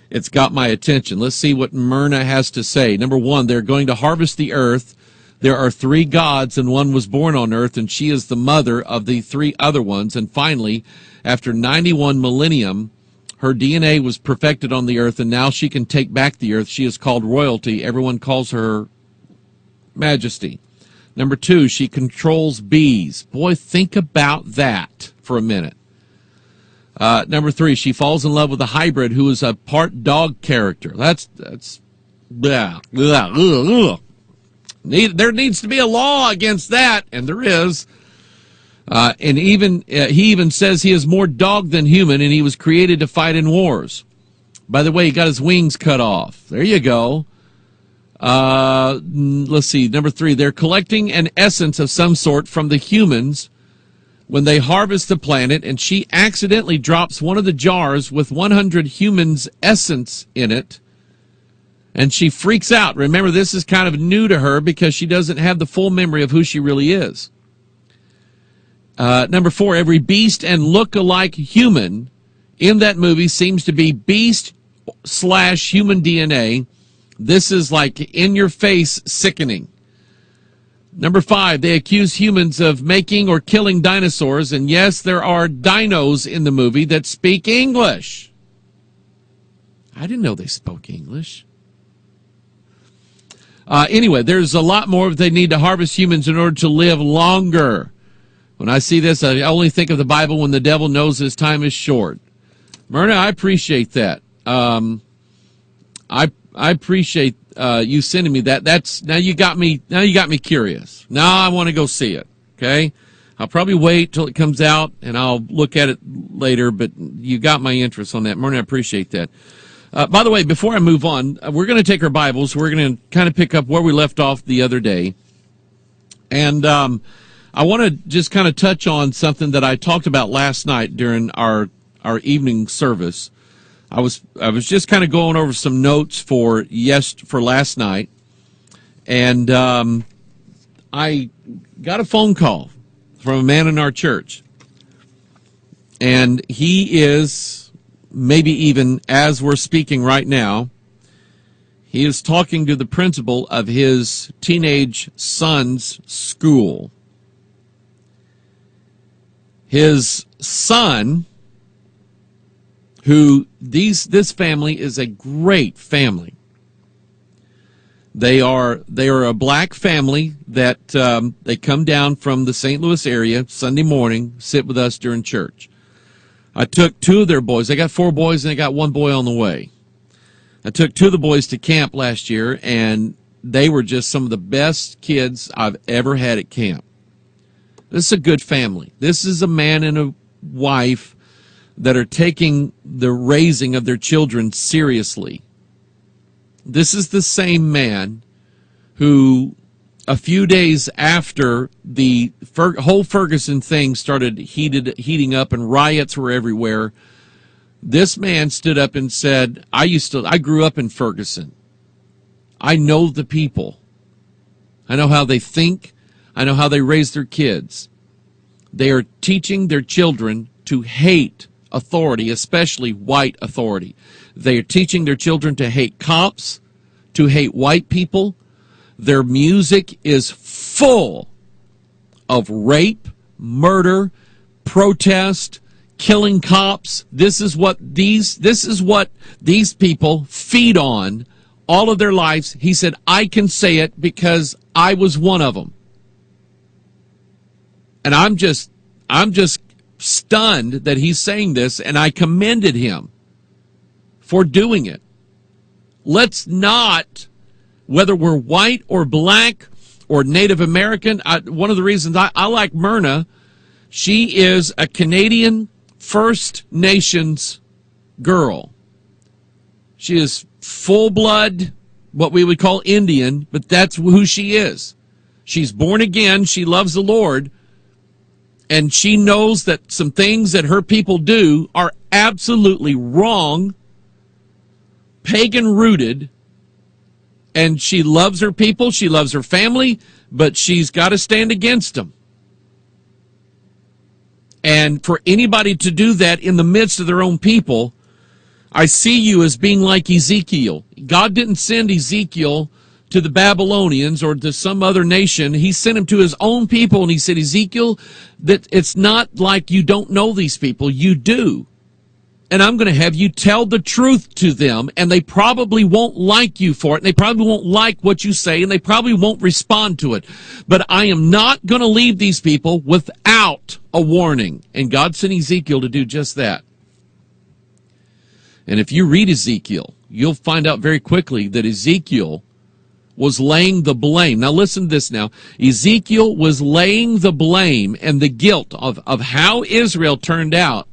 it's got my attention. Let's see what Myrna has to say. Number one, they're going to harvest the earth. There are 3 gods, and one was born on earth, and she is the mother of the 3 other ones. And finally, after 91 millennium, her DNA was perfected on the earth, and now she can take back the earth. She is called royalty. Everyone calls her Majesty. Number 2, she controls bees. Boy, think about that for a minute. Number 3, she falls in love with a hybrid who is a part dog character. That's blah, blah, blah. There needs to be a law against that, and there is. And he even says he is more dog than human, and he was created to fight in wars. By the way, he got his wings cut off. There you go. Let's see. Number 3, they're collecting an essence of some sort from the humans when they harvest the planet, and she accidentally drops one of the jars with 100 humans' essence in it, and she freaks out. Remember, this is kind of new to her because she doesn't have the full memory of who she really is. Number 4, every beast and look-alike human in that movie seems to be beast/human DNA, This is like in-your-face sickening. Number 5, they accuse humans of making or killing dinosaurs. And yes, there are dinos in the movie that speak English. I didn't know they spoke English. Anyway, there's a lot more. They need to harvest humans in order to live longer. When I see this, I only think of the Bible when the devil knows his time is short. Myrna, I appreciate that. I appreciate you sending me that. Now you got me curious. Now I want to go see it. Okay, I'll probably wait till it comes out and I'll look at it later. But you got my interest on that, Myrna. I appreciate that. By the way, before I move on, we're going to take our Bibles. We're going to kind of pick up where we left off the other day, and I want to just kind of touch on something that I talked about last night during our evening service. I was just kind of going over some notes for last night, and I got a phone call from a man in our church, and he is, maybe even as we're speaking right now, he is talking to the principal of his teenage son's school. His son, this family is a great family. They are a black family that they come down from the St. Louis area Sunday morning, sit with us during church. I took 2 of their boys. They got 4 boys and they got 1 boy on the way. I took 2 of the boys to camp last year, and they were just some of the best kids I've ever had at camp. This is a good family. This is a man and a wife that are taking the raising of their children seriously. This is the same man who, a few days after the whole Ferguson thing started heating up and riots were everywhere, this man stood up and said, I grew up in Ferguson. I know the people. I know how they think. I know how they raise their kids. They are teaching their children to hate authority, especially white authority. They are teaching their children to hate cops, to hate white people. Their music is full of rape, murder, protest, killing cops. This is what these people feed on all of their lives. He said, I can say it because I was one of them. And I'm just stunned that he's saying this, and I commended him for doing it. Let's not, whether we're white or black or Native American, one of the reasons I like Myrna, she is a Canadian First Nations girl. She is full-blood, what we would call Indian, but that's who she is. She's born again, she loves the Lord, and she knows that some things that her people do are absolutely wrong, pagan-rooted, and she loves her people, she loves her family, but she's got to stand against them. And for anybody to do that in the midst of their own people, I see you as being like Ezekiel. God didn't send Ezekiel to the Babylonians or to some other nation. He sent him to his own people, and he said, Ezekiel, that it's not like you don't know these people. You do. And I'm going to have you tell the truth to them, and they probably won't like you for it, and they probably won't like what you say, and they probably won't respond to it. But I am not going to leave these people without a warning. And God sent Ezekiel to do just that. And if you read Ezekiel, you'll find out very quickly that Ezekiel was laying the blame. Now listen to this now. Ezekiel was laying the blame and the guilt of how Israel turned out.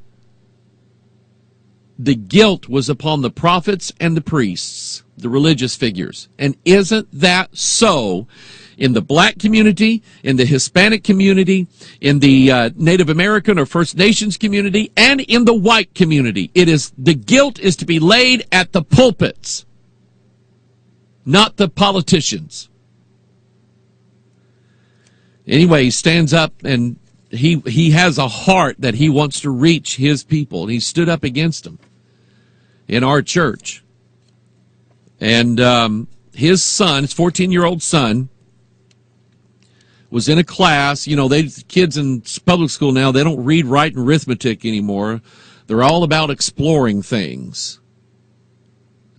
The guilt was upon the prophets and the priests, the religious figures. And isn't that so in the black community, in the Hispanic community, in the Native American or First Nations community, and in the white community? The guilt is to be laid at the pulpits, not the politicians. Anyway, he stands up and he has a heart that he wants to reach his people, and he stood up against them in our church. And his son, his 14-year-old son, was in a class. You know, kids in public school now, they don't read, write, and arithmetic anymore. They're all about exploring things.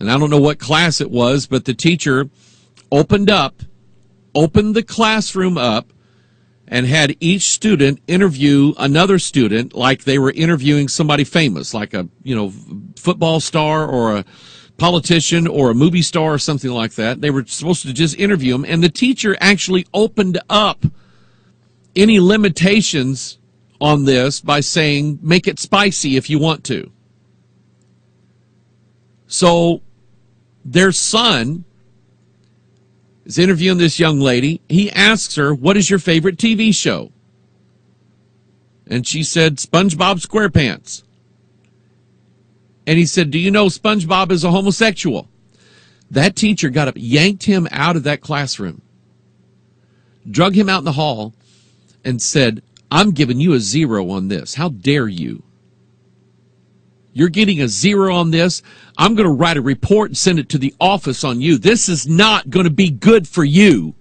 And I don't know what class it was, but the teacher opened the classroom up, and had each student interview another student like they were interviewing somebody famous, like a, football star or a politician or a movie star or something like that. They were supposed to just interview them, and the teacher actually opened up any limitations on this by saying, make it spicy if you want to. So their son is interviewing this young lady. He asks her, what is your favorite TV show? And she said, SpongeBob SquarePants. And he said, do you know SpongeBob is a homosexual? That teacher got up, yanked him out of that classroom, drug him out in the hall, and said, I'm giving you a 0 on this. How dare you? You're getting a 0 on this. I'm going to write a report and send it to the office on you. This is not going to be good for you.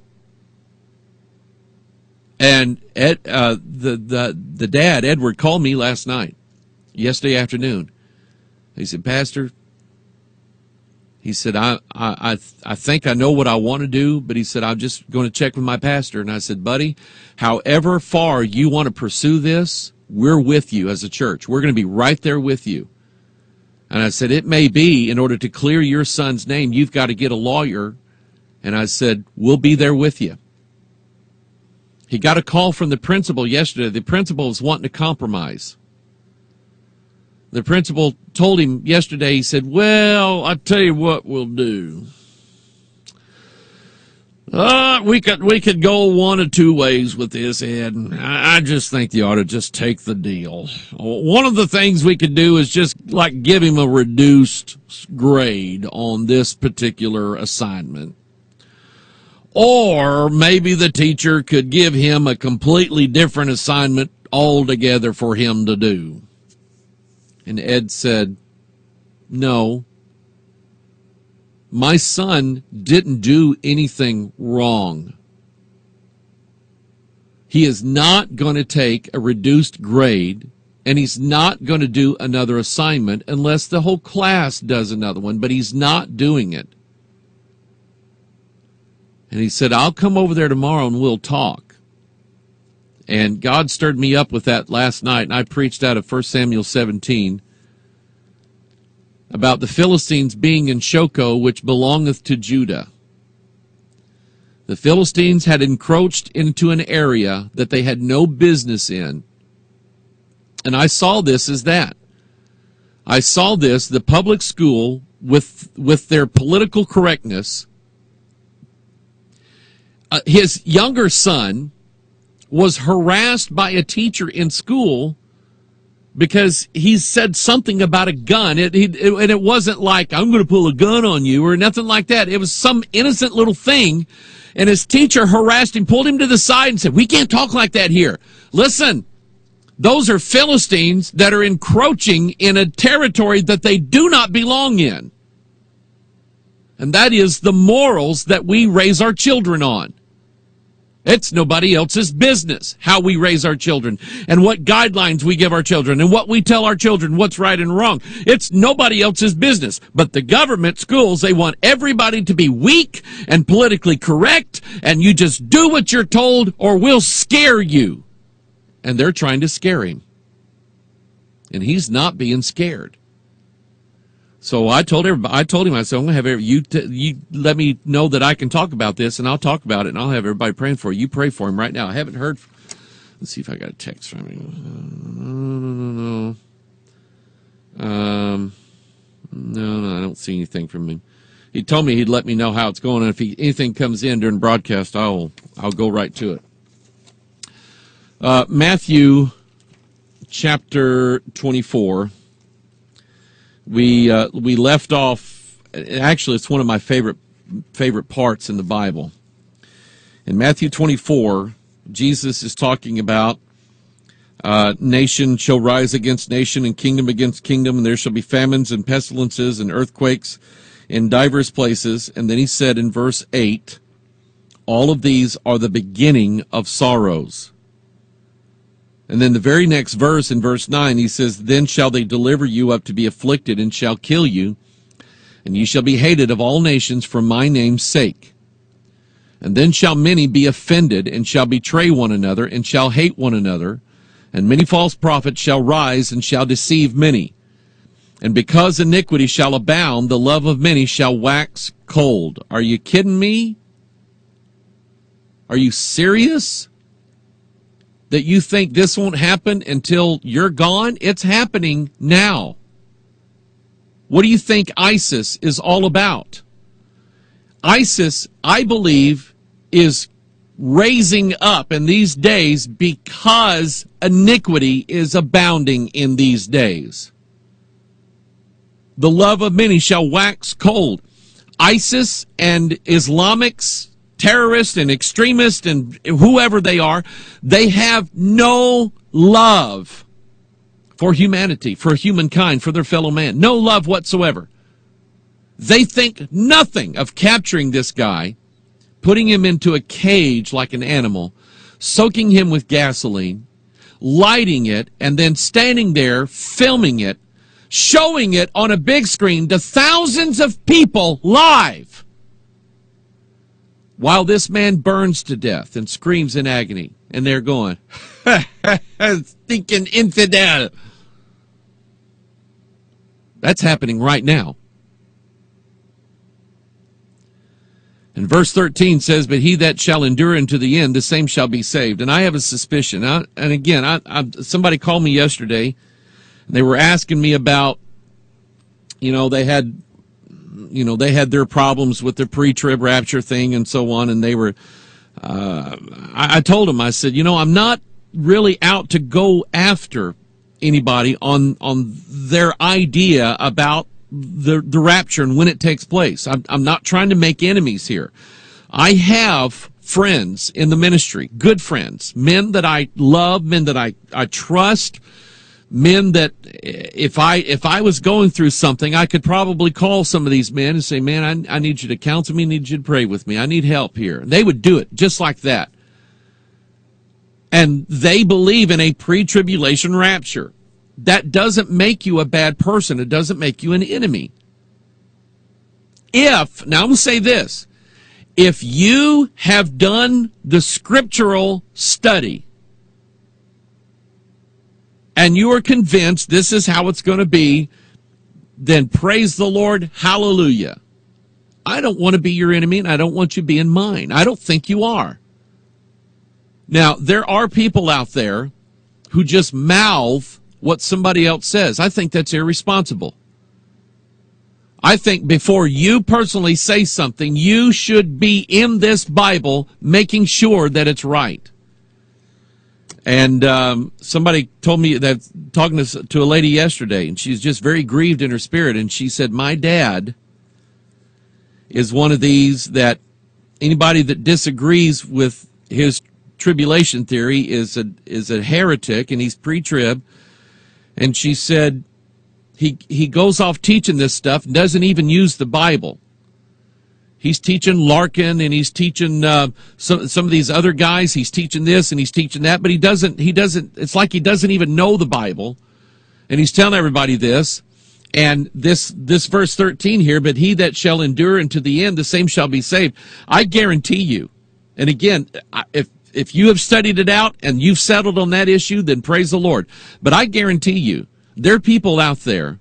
And the dad, Edward, called me yesterday afternoon. He said, Pastor, he said, I think I know what I want to do, but he said, I'm just going to check with my pastor. And I said, buddy, however far you want to pursue this, we're with you as a church. We're going to be right there with you. And I said, it may be in order to clear your son's name, you've got to get a lawyer. And I said, we'll be there with you. He got a call from the principal yesterday. The principal was wanting to compromise. The principal told him yesterday, he said, well, I'll tell you what we'll do. We could go one of two ways with this, Ed. I just think you ought to just take the deal. One of the things we could do is just like give him a reduced grade on this particular assignment. Or maybe the teacher could give him a completely different assignment altogether for him to do. And Ed said, no. My son didn't do anything wrong. He is not going to take a reduced grade, and he's not going to do another assignment unless the whole class does another one, but he's not doing it. And he said, I'll come over there tomorrow and we'll talk. And God stirred me up with that last night, and I preached out of 1 Samuel 17 about the Philistines being in Shochoh, which belongeth to Judah. The Philistines had encroached into an area that they had no business in. And I saw this as that. I saw this, the public school, with their political correctness. His younger son was harassed by a teacher in school because he said something about a gun. And it wasn't like, I'm going to pull a gun on you or nothing like that. It was some innocent little thing. And his teacher harassed him, pulled him to the side and said, we can't talk like that here. Listen, those are Philistines that are encroaching in a territory that they do not belong in. And that is the morals that we raise our children on. It's nobody else's business how we raise our children and what guidelines we give our children and what we tell our children what's right and wrong. It's nobody else's business. But the government schools, they want everybody to be weak and politically correct, and you just do what you're told or we'll scare you. And they're trying to scare him. And he's not being scared. So I told him, I said, I'm going to have you let me know that I can talk about this, and I'll talk about it, and I'll have everybody praying for you. You pray for him right now. I haven't heard. Let's see if I got a text from him. No, I don't see anything from him. He told me he'd let me know how it's going, and if anything comes in during broadcast, I'll go right to it. Matthew chapter 24. We left off. Actually, it's one of my favorite parts in the Bible. In Matthew 24, Jesus is talking about nation shall rise against nation and kingdom against kingdom, and there shall be famines and pestilences and earthquakes in diverse places. And then he said in verse 8, all of these are the beginning of sorrows. And then the very next verse, in verse 9, he says, then shall they deliver you up to be afflicted, and shall kill you, and ye shall be hated of all nations for my name's sake. And then shall many be offended, and shall betray one another, and shall hate one another. And many false prophets shall rise, and shall deceive many. And because iniquity shall abound, the love of many shall wax cold. Are you kidding me? Are you serious? That you think this won't happen until you're gone? It's happening now. What do you think ISIS is all about? ISIS, I believe, is raising up in these days because iniquity is abounding in these days. The love of many shall wax cold. ISIS and Islamics, terrorists and extremists and whoever they are, they have no love for humanity, for humankind, for their fellow man. No love whatsoever. They think nothing of capturing this guy, putting him into a cage like an animal, soaking him with gasoline, lighting it, and then standing there, filming it, showing it on a big screen to thousands of people live, while this man burns to death and screams in agony. And they're going, stinking infidel. That's happening right now. And verse 13 says, but he that shall endure unto the end, the same shall be saved. And I have a suspicion. And again, somebody called me yesterday, and they were asking me about, they had their problems with the pre-trib rapture thing and so on. And they were, I told them, I said, I'm not really out to go after anybody on their idea about the rapture and when it takes place. I'm not trying to make enemies here. I have friends in the ministry, good friends, men that I love, men that I trust, men that if I was going through something, I could probably call some of these men and say, man, I need you to counsel me, I need you to pray with me, I need help here. And they would do it just like that. And they believe in a pre-tribulation rapture. That doesn't make you a bad person. It doesn't make you an enemy. Now I'm going to say this. If you have done the scriptural study and you are convinced this is how it's going to be, then praise the Lord. Hallelujah. I don't want to be your enemy, and I don't want you being mine. I don't think you are. Now, there are people out there who just mouth what somebody else says. I think that's irresponsible. I think before you personally say something, you should be in this Bible making sure that it's right. And somebody told me that, talking to a lady yesterday, and she's just very grieved in her spirit, and she said, my dad is one of these that anybody that disagrees with his tribulation theory is a heretic, and he's pre-trib. And she said he goes off teaching this stuff and doesn't even use the Bible. He's teaching Larkin, and he's teaching some of these other guys. He's teaching this and he's teaching that, but he doesn't. It's like he doesn't even know the Bible, and he's telling everybody this. And this verse 13 here, but he that shall endure unto the end, the same shall be saved. I guarantee you. And again, if you have studied it out and you've settled on that issue, then praise the Lord. But I guarantee you, there are people out there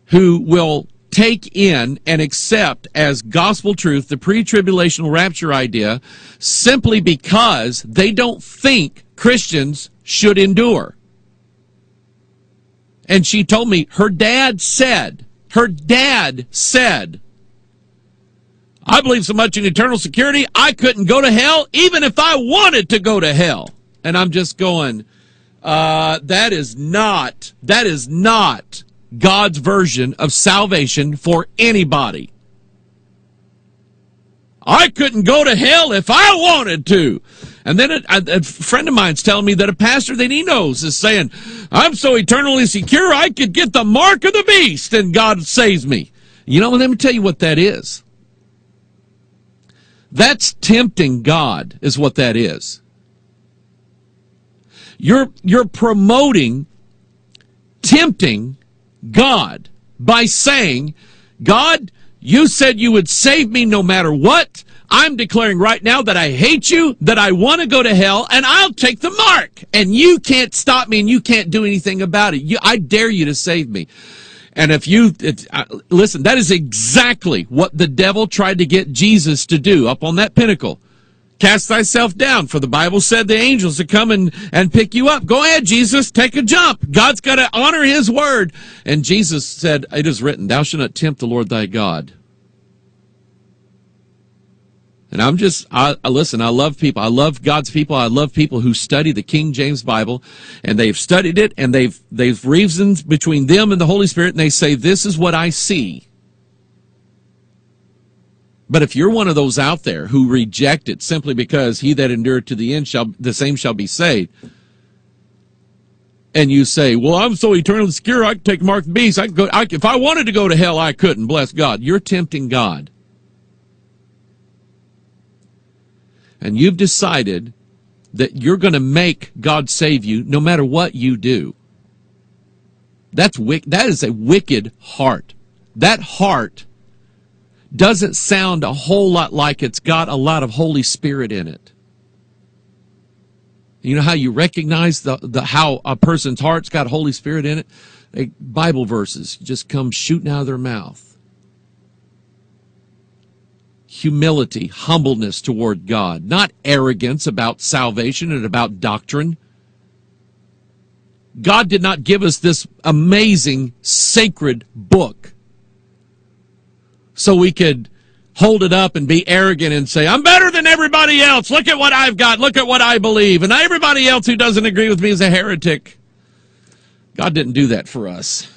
who will take in and accept as gospel truth the pre-tribulational rapture idea simply because they don't think Christians should endure. And she told me her dad said, I believe so much in eternal security, I couldn't go to hell even if I wanted to go to hell. And I'm just going, that is not God's version of salvation for anybody. I couldn't go to hell if I wanted to. And then a friend of mine's telling me that a pastor that he knows is saying, I'm so eternally secure I could get the mark of the beast and God saves me. You know, let me tell you what that is. That's tempting God, is what that is. You're promoting tempting God by saying, God, you said you would save me no matter what. I'm declaring right now that I hate you, that I want to go to hell, and I'll take the mark. And you can't stop me, and you can't do anything about it. I dare you to save me. And listen, that is exactly what the devil tried to get Jesus to do up on that pinnacle. Cast thyself down, for the Bible said the angels to come and pick you up. Go ahead, Jesus, take a jump. God's got to honor his word. And Jesus said, it is written, thou shalt not tempt the Lord thy God. And listen, I love people. I love God's people. I love people who study the King James Bible, and they've studied it, and they've reasoned between them and the Holy Spirit, and they say, this is what I see. But if you're one of those out there who reject it simply because he that endured to the end the same shall be saved, and you say, well, I'm so eternally secure, I can take the mark of the beast. If I wanted to go to hell, I couldn't. Bless God. You're tempting God. And you've decided that you're going to make God save you no matter what you do. That is a wicked heart. That heart doesn't sound a whole lot like it's got a lot of Holy Spirit in it. You know how you recognize how a person's heart's got Holy Spirit in it? Bible verses just come shooting out of their mouth. Humility, humbleness toward God, not arrogance about salvation and about doctrine. God did not give us this amazing, sacred book so we could hold it up and be arrogant and say, I'm better than everybody else. Look at what I've got. Look at what I believe. And everybody else who doesn't agree with me is a heretic. God didn't do that for us.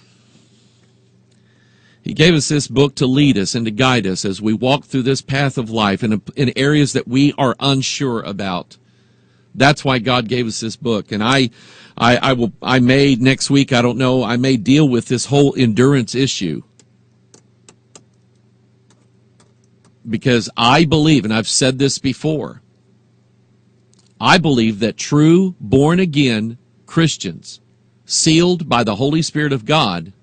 He gave us this book to lead us and to guide us as we walk through this path of life in areas that we are unsure about. That's why God gave us this book. And I may next week, I don't know, I may deal with this whole endurance issue. Because I believe, and I've said this before, I believe that true born-again Christians, sealed by the Holy Spirit of God,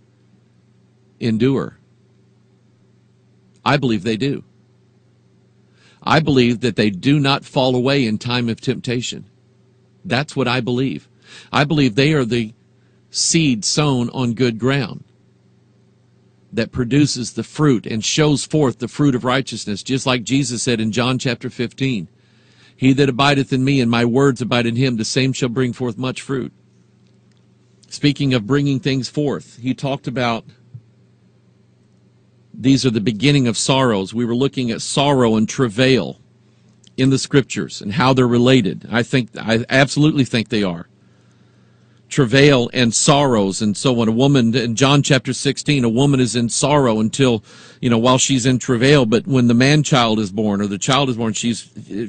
endure. I believe they do. I believe that they do not fall away in time of temptation. That's what I believe. I believe they are the seed sown on good ground that produces the fruit and shows forth the fruit of righteousness, just like Jesus said in John chapter 15. He that abideth in me and my words abide in him, the same shall bring forth much fruit. Speaking of bringing things forth, he talked about these are the beginning of sorrows. We were looking at sorrow and travail in the scriptures and how they're related. I absolutely think they are. Travail and sorrows. And so when a woman, in John chapter 16, a woman is in sorrow until, while she's in travail, but when the man-child is born or the child is born, she's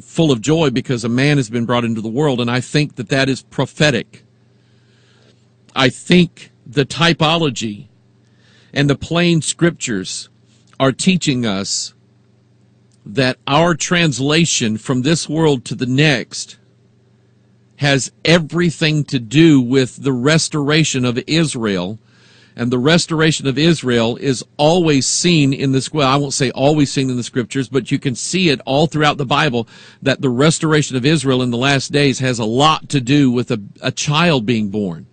full of joy because a man has been brought into the world. And I think that is prophetic. I think the typology and the plain scriptures are teaching us that our translation from this world to the next has everything to do with the restoration of Israel. And the restoration of Israel is always seen in this, well, I won't say always seen in the scriptures, but you can see it all throughout the Bible that the restoration of Israel in the last days has a lot to do with a child being born.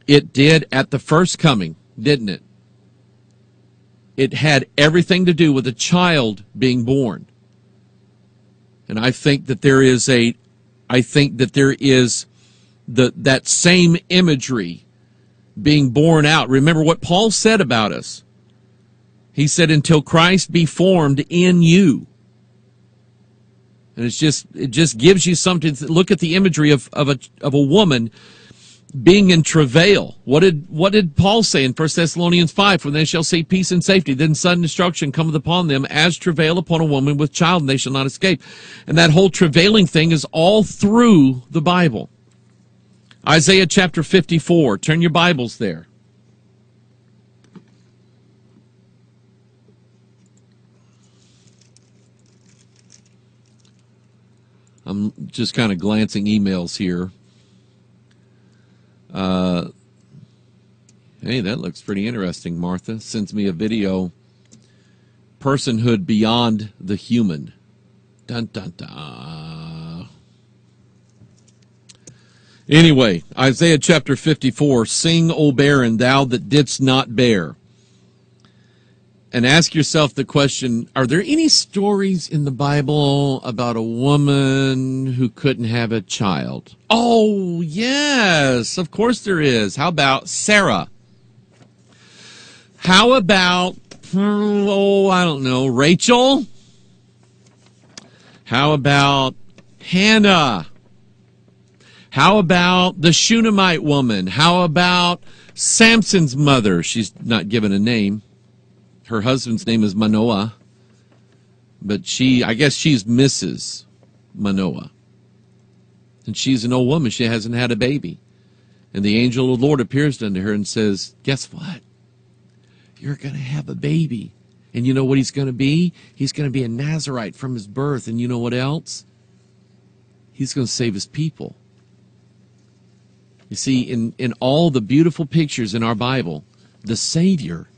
It did at the first coming, didn't it? It had everything to do with a child being born. And I think that there is that same imagery being borne out. Remember what Paul said about us. He said, until Christ be formed in you. And it just gives you something to look at the imagery of a woman being in travail. What did Paul say in 1 Thessalonians 5? For they shall see peace and safety, then sudden destruction cometh upon them as travail upon a woman with child, and they shall not escape. And that whole travailing thing is all through the Bible. Isaiah chapter 54. Turn your Bibles there. I'm just kind of glancing emails here. Hey, that looks pretty interesting. Martha sends me a video. Personhood beyond the human. Dun, dun, dun. Anyway, Isaiah chapter 54, sing, O barren, thou that didst not bear. And ask yourself the question, are there any stories in the Bible about a woman who couldn't have a child? Oh, yes, of course there is. How about Sarah? How about, I don't know, Rachel? How about Hannah? How about the Shunammite woman? How about Samson's mother? She's not given a name. Her husband's name is Manoah, but I guess she's Mrs. Manoah. And she's an old woman. She hasn't had a baby. And the angel of the Lord appears unto her and says, guess what? You're going to have a baby. And you know what he's going to be? He's going to be a Nazarite from his birth. And you know what else? He's going to save his people. You see, in all the beautiful pictures in our Bible, the Savior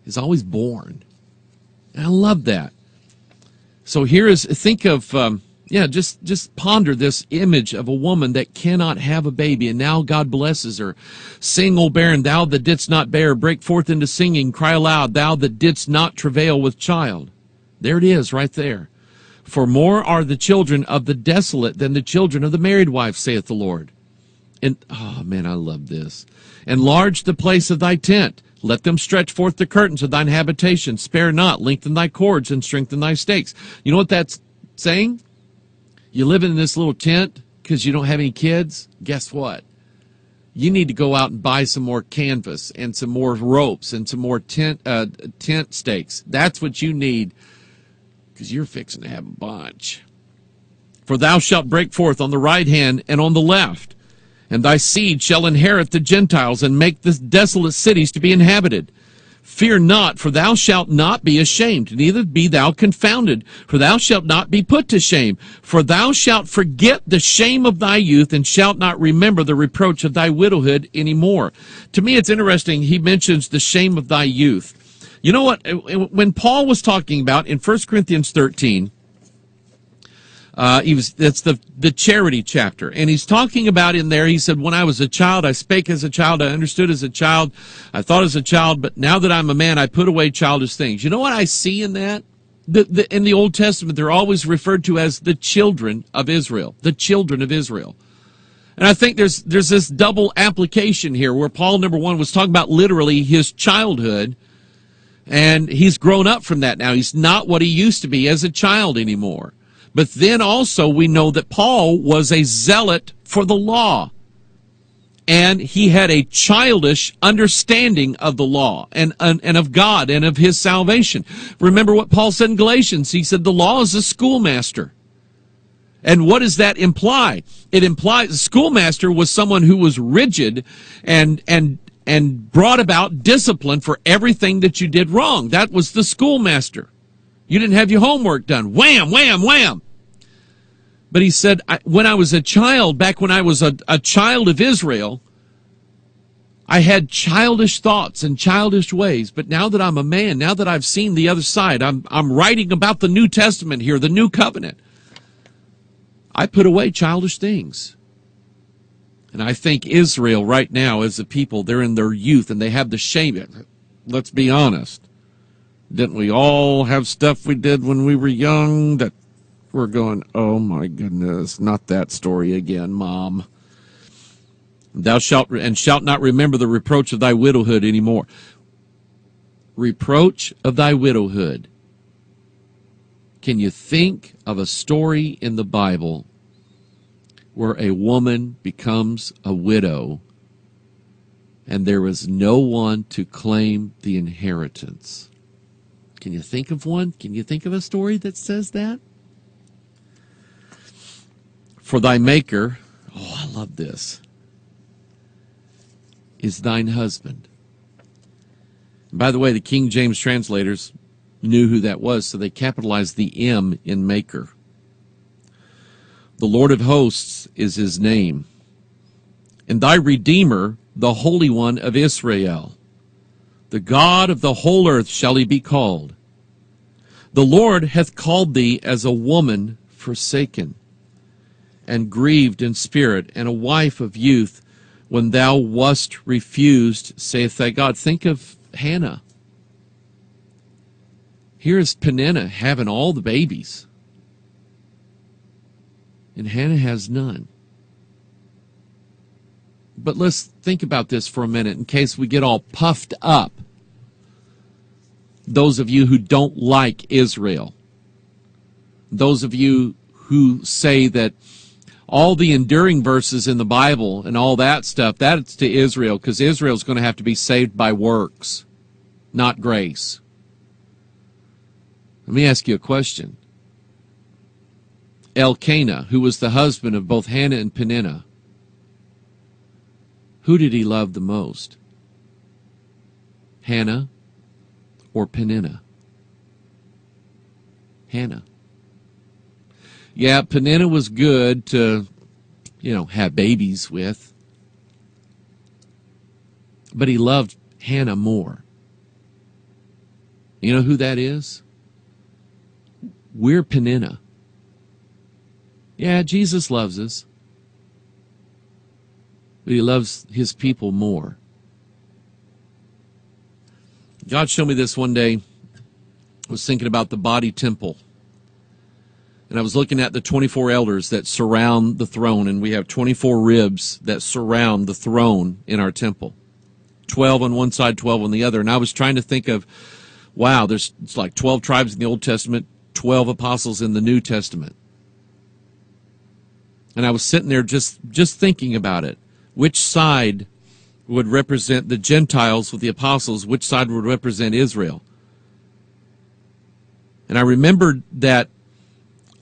is always born. And I love that. So think of, just ponder this image of a woman that cannot have a baby, and now God blesses her. Sing, O barren, thou that didst not bear, break forth into singing, cry aloud, thou that didst not travail with child. There it is, right there. For more are the children of the desolate than the children of the married wife, saith the Lord. And, oh man, I love this. Enlarge the place of thy tent. Let them stretch forth the curtains of thine habitation. Spare not, lengthen thy cords, and strengthen thy stakes. You know what that's saying? You live in this little tent because you don't have any kids? Guess what? You need to go out and buy some more canvas and some more ropes and some more tent stakes. That's what you need because you're fixing to have a bunch. For thou shalt break forth on the right hand and on the left, and thy seed shall inherit the Gentiles and make the desolate cities to be inhabited. Fear not, for thou shalt not be ashamed, neither be thou confounded, for thou shalt not be put to shame. For thou shalt forget the shame of thy youth, and shalt not remember the reproach of thy widowhood any more. To me, it's interesting, he mentions the shame of thy youth. You know what? When Paul was talking about in 1 Corinthians 13, that's the charity chapter. And he's talking about in there, he said, when I was a child, I spake as a child, I understood as a child, I thought as a child, but now that I'm a man, I put away childish things. You know what I see in that? In the Old Testament, they're always referred to as the children of Israel. The children of Israel. And I think there's this double application here where Paul, number one, was talking about literally his childhood, and he's grown up from that now. He's not what he used to be as a child anymore. But then also we know that Paul was a zealot for the law. And he had a childish understanding of the law and of God and of his salvation. Remember what Paul said in Galatians. He said the law is a schoolmaster. And what does that imply? It implies the schoolmaster was someone who was rigid and brought about discipline for everything that you did wrong. That was the schoolmaster. You didn't have your homework done. Wham, wham, wham. But he said, when I was a child, back when I was a child of Israel, I had childish thoughts and childish ways. But now that I'm a man, now that I've seen the other side, I'm writing about the New Testament here, the New Covenant. I put away childish things. And I think Israel right now as a people, they're in their youth and they have the shame. Let's be honest. Didn't we all have stuff we did when we were young that we're going, oh my goodness, not that story again, Mom. Thou shalt not remember the reproach of thy widowhood anymore. Reproach of thy widowhood. Can you think of a story in the Bible where a woman becomes a widow and there is no one to claim the inheritance? Can you think of one? Can you think of a story that says that? For thy maker, oh, I love this, is thine husband. And by the way, the King James translators knew who that was, so they capitalized the M in maker. The Lord of hosts is his name. And thy Redeemer, the Holy One of Israel. The God of the whole earth shall he be called. The Lord hath called thee as a woman forsaken, and grieved in spirit, and a wife of youth, when thou wast refused, saith thy God. Think of Hannah. Here is Peninnah having all the babies, and Hannah has none. But let's think about this for a minute in case we get all puffed up. Those of you who don't like Israel, those of you who say that all the enduring verses in the Bible and all that stuff, that's to Israel, because Israel's going to have to be saved by works, not grace. Let me ask you a question. Elkanah, who was the husband of both Hannah and Peninnah, who did he love the most? Hannah or Peninnah? Hannah. Yeah, Peninnah was good to, have babies with. But he loved Hannah more. You know who that is? We're Peninnah. Yeah, Jesus loves us. But he loves his people more. God showed me this one day. I was thinking about the body temple. And I was looking at the 24 elders that surround the throne, and we have 24 ribs that surround the throne in our temple. 12 on one side, 12 on the other. And I was trying to think of, wow, it's like 12 tribes in the Old Testament, 12 apostles in the New Testament. And I was sitting there just thinking about it. Which side would represent the Gentiles with the apostles? Which side would represent Israel? And I remembered that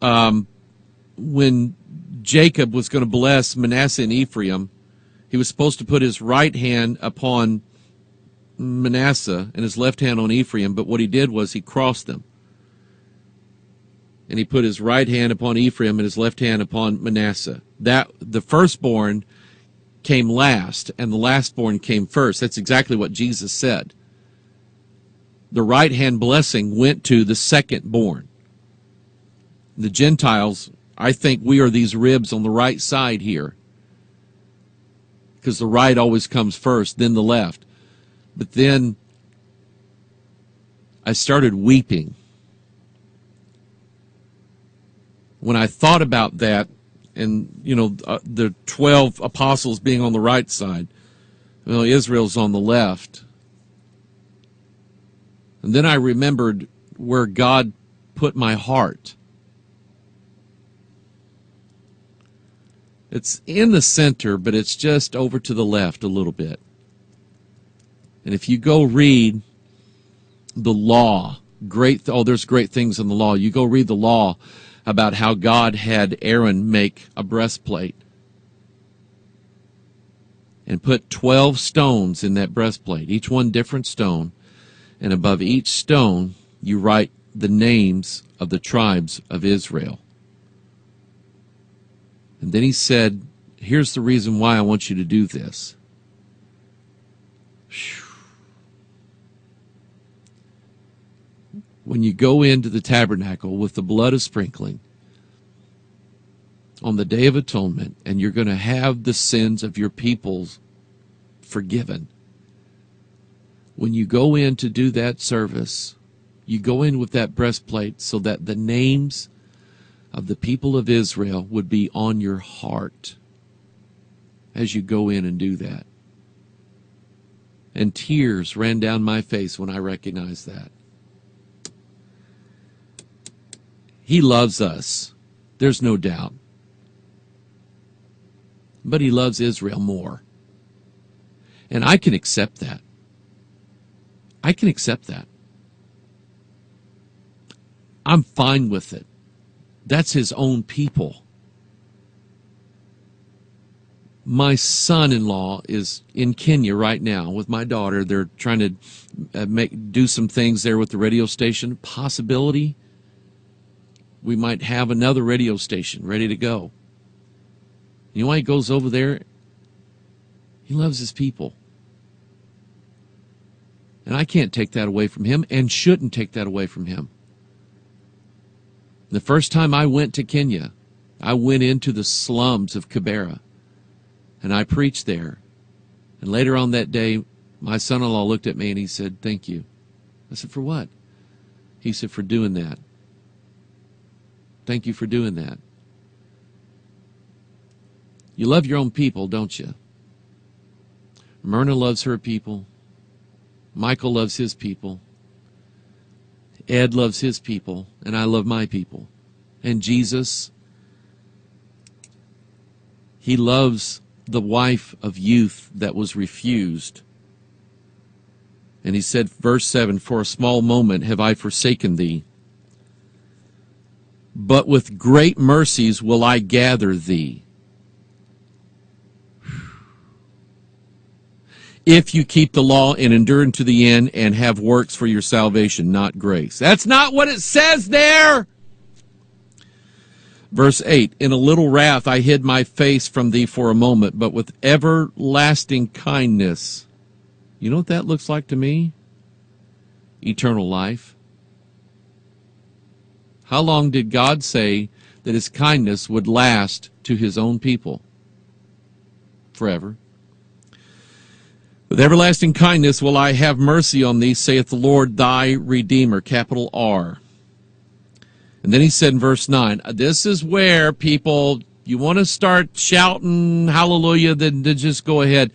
when Jacob was going to bless Manasseh and Ephraim, he was supposed to put his right hand upon Manasseh and his left hand on Ephraim, but what he did was he crossed them. And he put his right hand upon Ephraim and his left hand upon Manasseh. That the firstborn came last, and the lastborn came first. That's exactly what Jesus said. The right hand blessing went to the secondborn. The Gentiles, I think we are these ribs on the right side here, because the right always comes first, then the left. But then I started weeping when I thought about that, and the 12 apostles being on the right side. Well, Israel's on the left. And then I remembered where God put my heart. It's in the center, but it's just over to the left a little bit. And if you go read the law, there's great things in the law. You go read the law about how God had Aaron make a breastplate and put 12 stones in that breastplate, each one different stone, and above each stone you write the names of the tribes of Israel. And then he said, here's the reason why I want you to do this. When you go into the tabernacle with the blood of sprinkling on the Day of Atonement, and you're going to have the sins of your peoples forgiven, when you go in to do that service, you go in with that breastplate so that the names of the people of Israel would be on your heart as you go in and do that. And tears ran down my face when I recognized that. He loves us. There's no doubt. But he loves Israel more. And I can accept that. I can accept that. I'm fine with it. That's his own people. My son-in-law is in Kenya right now with my daughter. They're trying to do some things there with the radio station. Possibility we might have another radio station ready to go. You know why he goes over there? He loves his people. And I can't take that away from him and shouldn't take that away from him. The first time I went to Kenya, I went into the slums of Kibera, and I preached there. And later on that day, my son-in-law looked at me and he said, "Thank you." I said, "For what?" He said, "For doing that. Thank you for doing that." You love your own people, don't you? Myrna loves her people. Michael loves his people. Ed loves his people. And I love my people. And Jesus, he loves the wife of youth that was refused. And he said, verse 7, "For a small moment have I forsaken thee, but with great mercies will I gather thee. If you keep the law and endure unto the end and have works for your salvation, not grace." That's not what it says there. Verse 8, "In a little wrath I hid my face from thee for a moment, but with everlasting kindness." You know what that looks like to me? Eternal life. How long did God say that his kindness would last to his own people? Forever. "With everlasting kindness will I have mercy on thee, saith the Lord thy Redeemer," capital R. And then he said in verse 9, this is where people, you want to start shouting hallelujah, then just go ahead.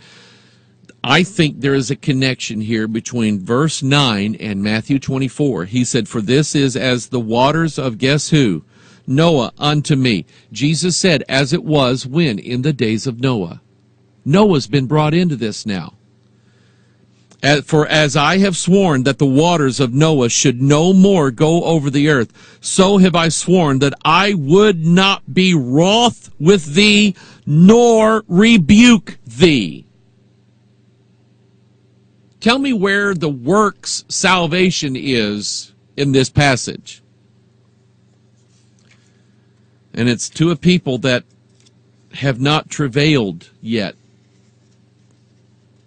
I think there is a connection here between verse 9 and Matthew 24. He said, "For this is as the waters of," guess who? "Noah unto me." Jesus said, as it was when? In the days of Noah. Noah's been brought into this now. "For as I have sworn that the waters of Noah should no more go over the earth, so have I sworn that I would not be wroth with thee, nor rebuke thee." Tell me where the works salvation is in this passage. And it's to a people that have not travailed yet,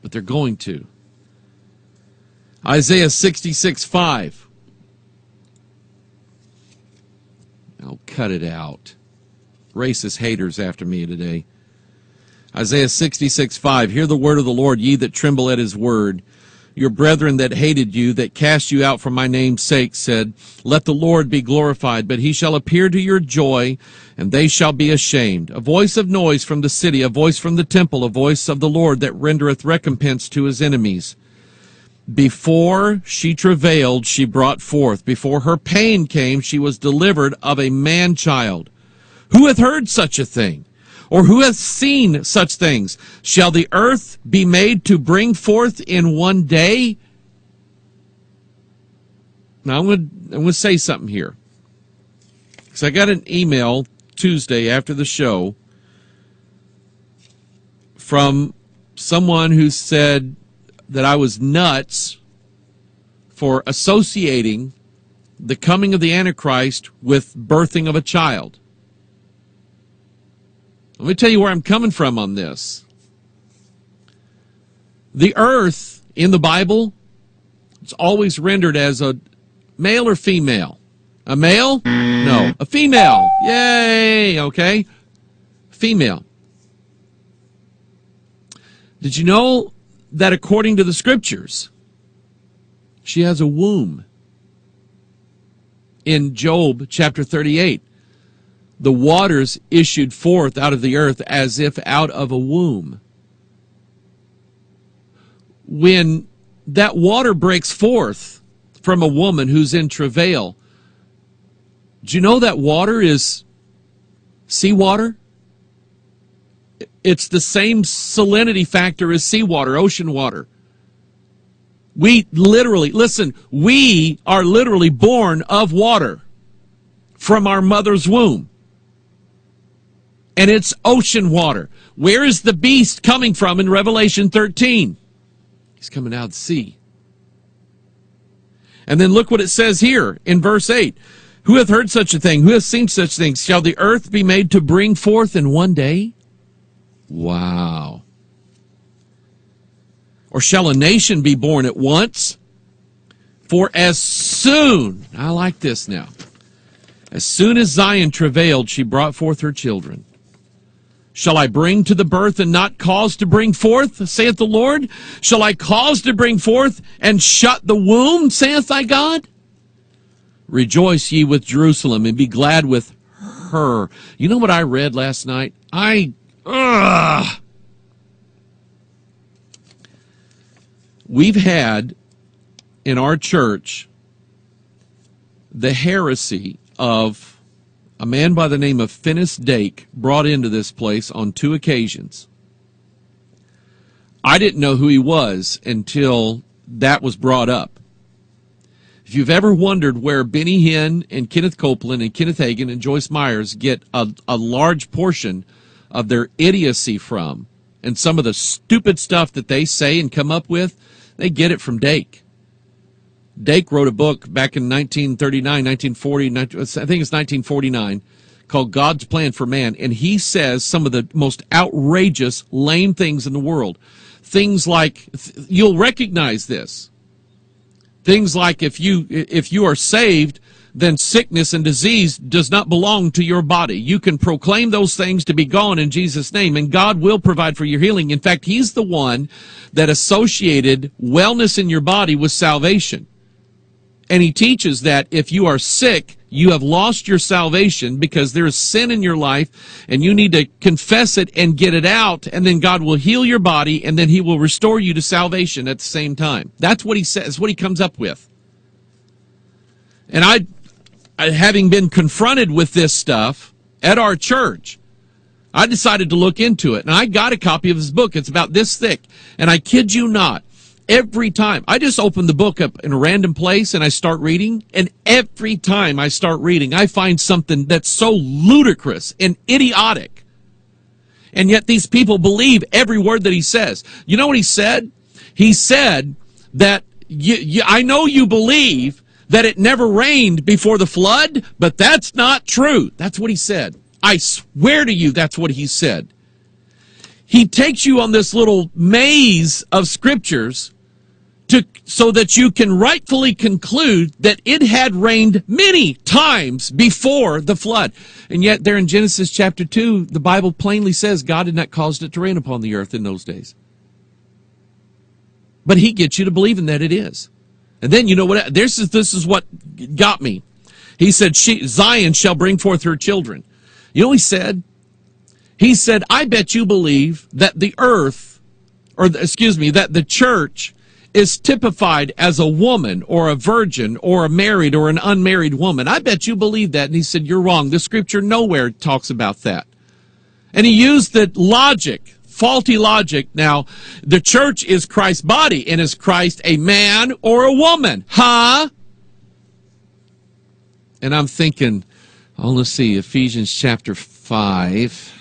but they're going to. Isaiah 66:5. Oh, cut it out. Racist haters after me today. Isaiah 66:5. "Hear the word of the Lord, ye that tremble at his word. Your brethren that hated you, that cast you out for my name's sake, said, Let the Lord be glorified. But he shall appear to your joy, and they shall be ashamed. A voice of noise from the city, a voice from the temple, a voice of the Lord that rendereth recompense to his enemies. Before she travailed, she brought forth. Before her pain came, she was delivered of a man-child. Who hath heard such a thing? Or who hath seen such things? Shall the earth be made to bring forth in one day?" Now, I'm going to say something here. Because I got an email Tuesday after the show from someone who said that I was nuts for associating the coming of the Antichrist with birthing of a child. Let me tell you where I'm coming from on this. The earth in the Bible, it's always rendered as a male or female. A male? No. A female. Yay! Okay. Female. Did you know that according to the scriptures, she has a womb? In Job chapter 38. The waters issued forth out of the earth as if out of a womb. When that water breaks forth from a woman who's in travail, do you know that water is seawater? It's the same salinity factor as seawater, ocean water. We literally, listen, we are literally born of water from our mother's womb. And it's ocean water. Where is the beast coming from in Revelation 13? He's coming out of the sea. And then look what it says here in verse 8. Who hath heard such a thing? Who hath seen such things? Shall the earth be made to bring forth in one day? Wow. Or shall a nation be born at once? For as soon, I like this now, as soon as Zion travailed, she brought forth her children. Shall I bring to the birth and not cause to bring forth, saith the Lord? Shall I cause to bring forth and shut the womb, saith thy God? Rejoice ye with Jerusalem and be glad with her. You know what I read last night? We've had in our church the heresy of a man by the name of Finis Dake brought into this place on 2 occasions. I didn't know who he was until that was brought up. If you've ever wondered where Benny Hinn and Kenneth Copeland and Kenneth Hagin and Joyce Myers get a large portion of their idiocy from, and some of the stupid stuff that they say and come up with, they get it from Dake. Dake wrote a book back in 1939, 1940, I think it's 1949, called God's Plan for Man. And he says some of the most outrageous, lame things in the world. Things like, you'll recognize this. Things like if you are saved, then sickness and disease does not belong to your body. You can proclaim those things to be gone in Jesus' name, and God will provide for your healing. In fact, he's the one that associated wellness in your body with salvation. And he teaches that if you are sick, you have lost your salvation because there is sin in your life, and you need to confess it and get it out, and then God will heal your body, and then he will restore you to salvation at the same time. That's what he says, what he comes up with. And I having been confronted with this stuff at our church, I decided to look into it, and I got a copy of his book. It's about this thick, and I kid you not, every time I just open the book up in a random place and I start reading, and every time I start reading, I find something that's so ludicrous and idiotic, and yet these people believe every word that he says. You know what he said? He said that I know you believe that it never rained before the flood, but that's not true. That's what he said. I swear to you, that's what he said. He takes you on this little maze of scriptures so that you can rightfully conclude that it had rained many times before the flood. And yet there in Genesis chapter 2, the Bible plainly says God had not caused it to rain upon the earth in those days. But he gets you to believing that it is. And then you know what? This is what got me. He said, Zion shall bring forth her children. You know what he said? He said, I bet you believe that the earth, that the church is typified as a woman or a virgin or a married or an unmarried woman. I bet you believe that. And he said, you're wrong. The scripture nowhere talks about that. And he used the logic. Faulty logic. Now, the church is Christ's body, and is Christ a man or a woman? Huh? And I'm thinking, let's see, Ephesians chapter 5.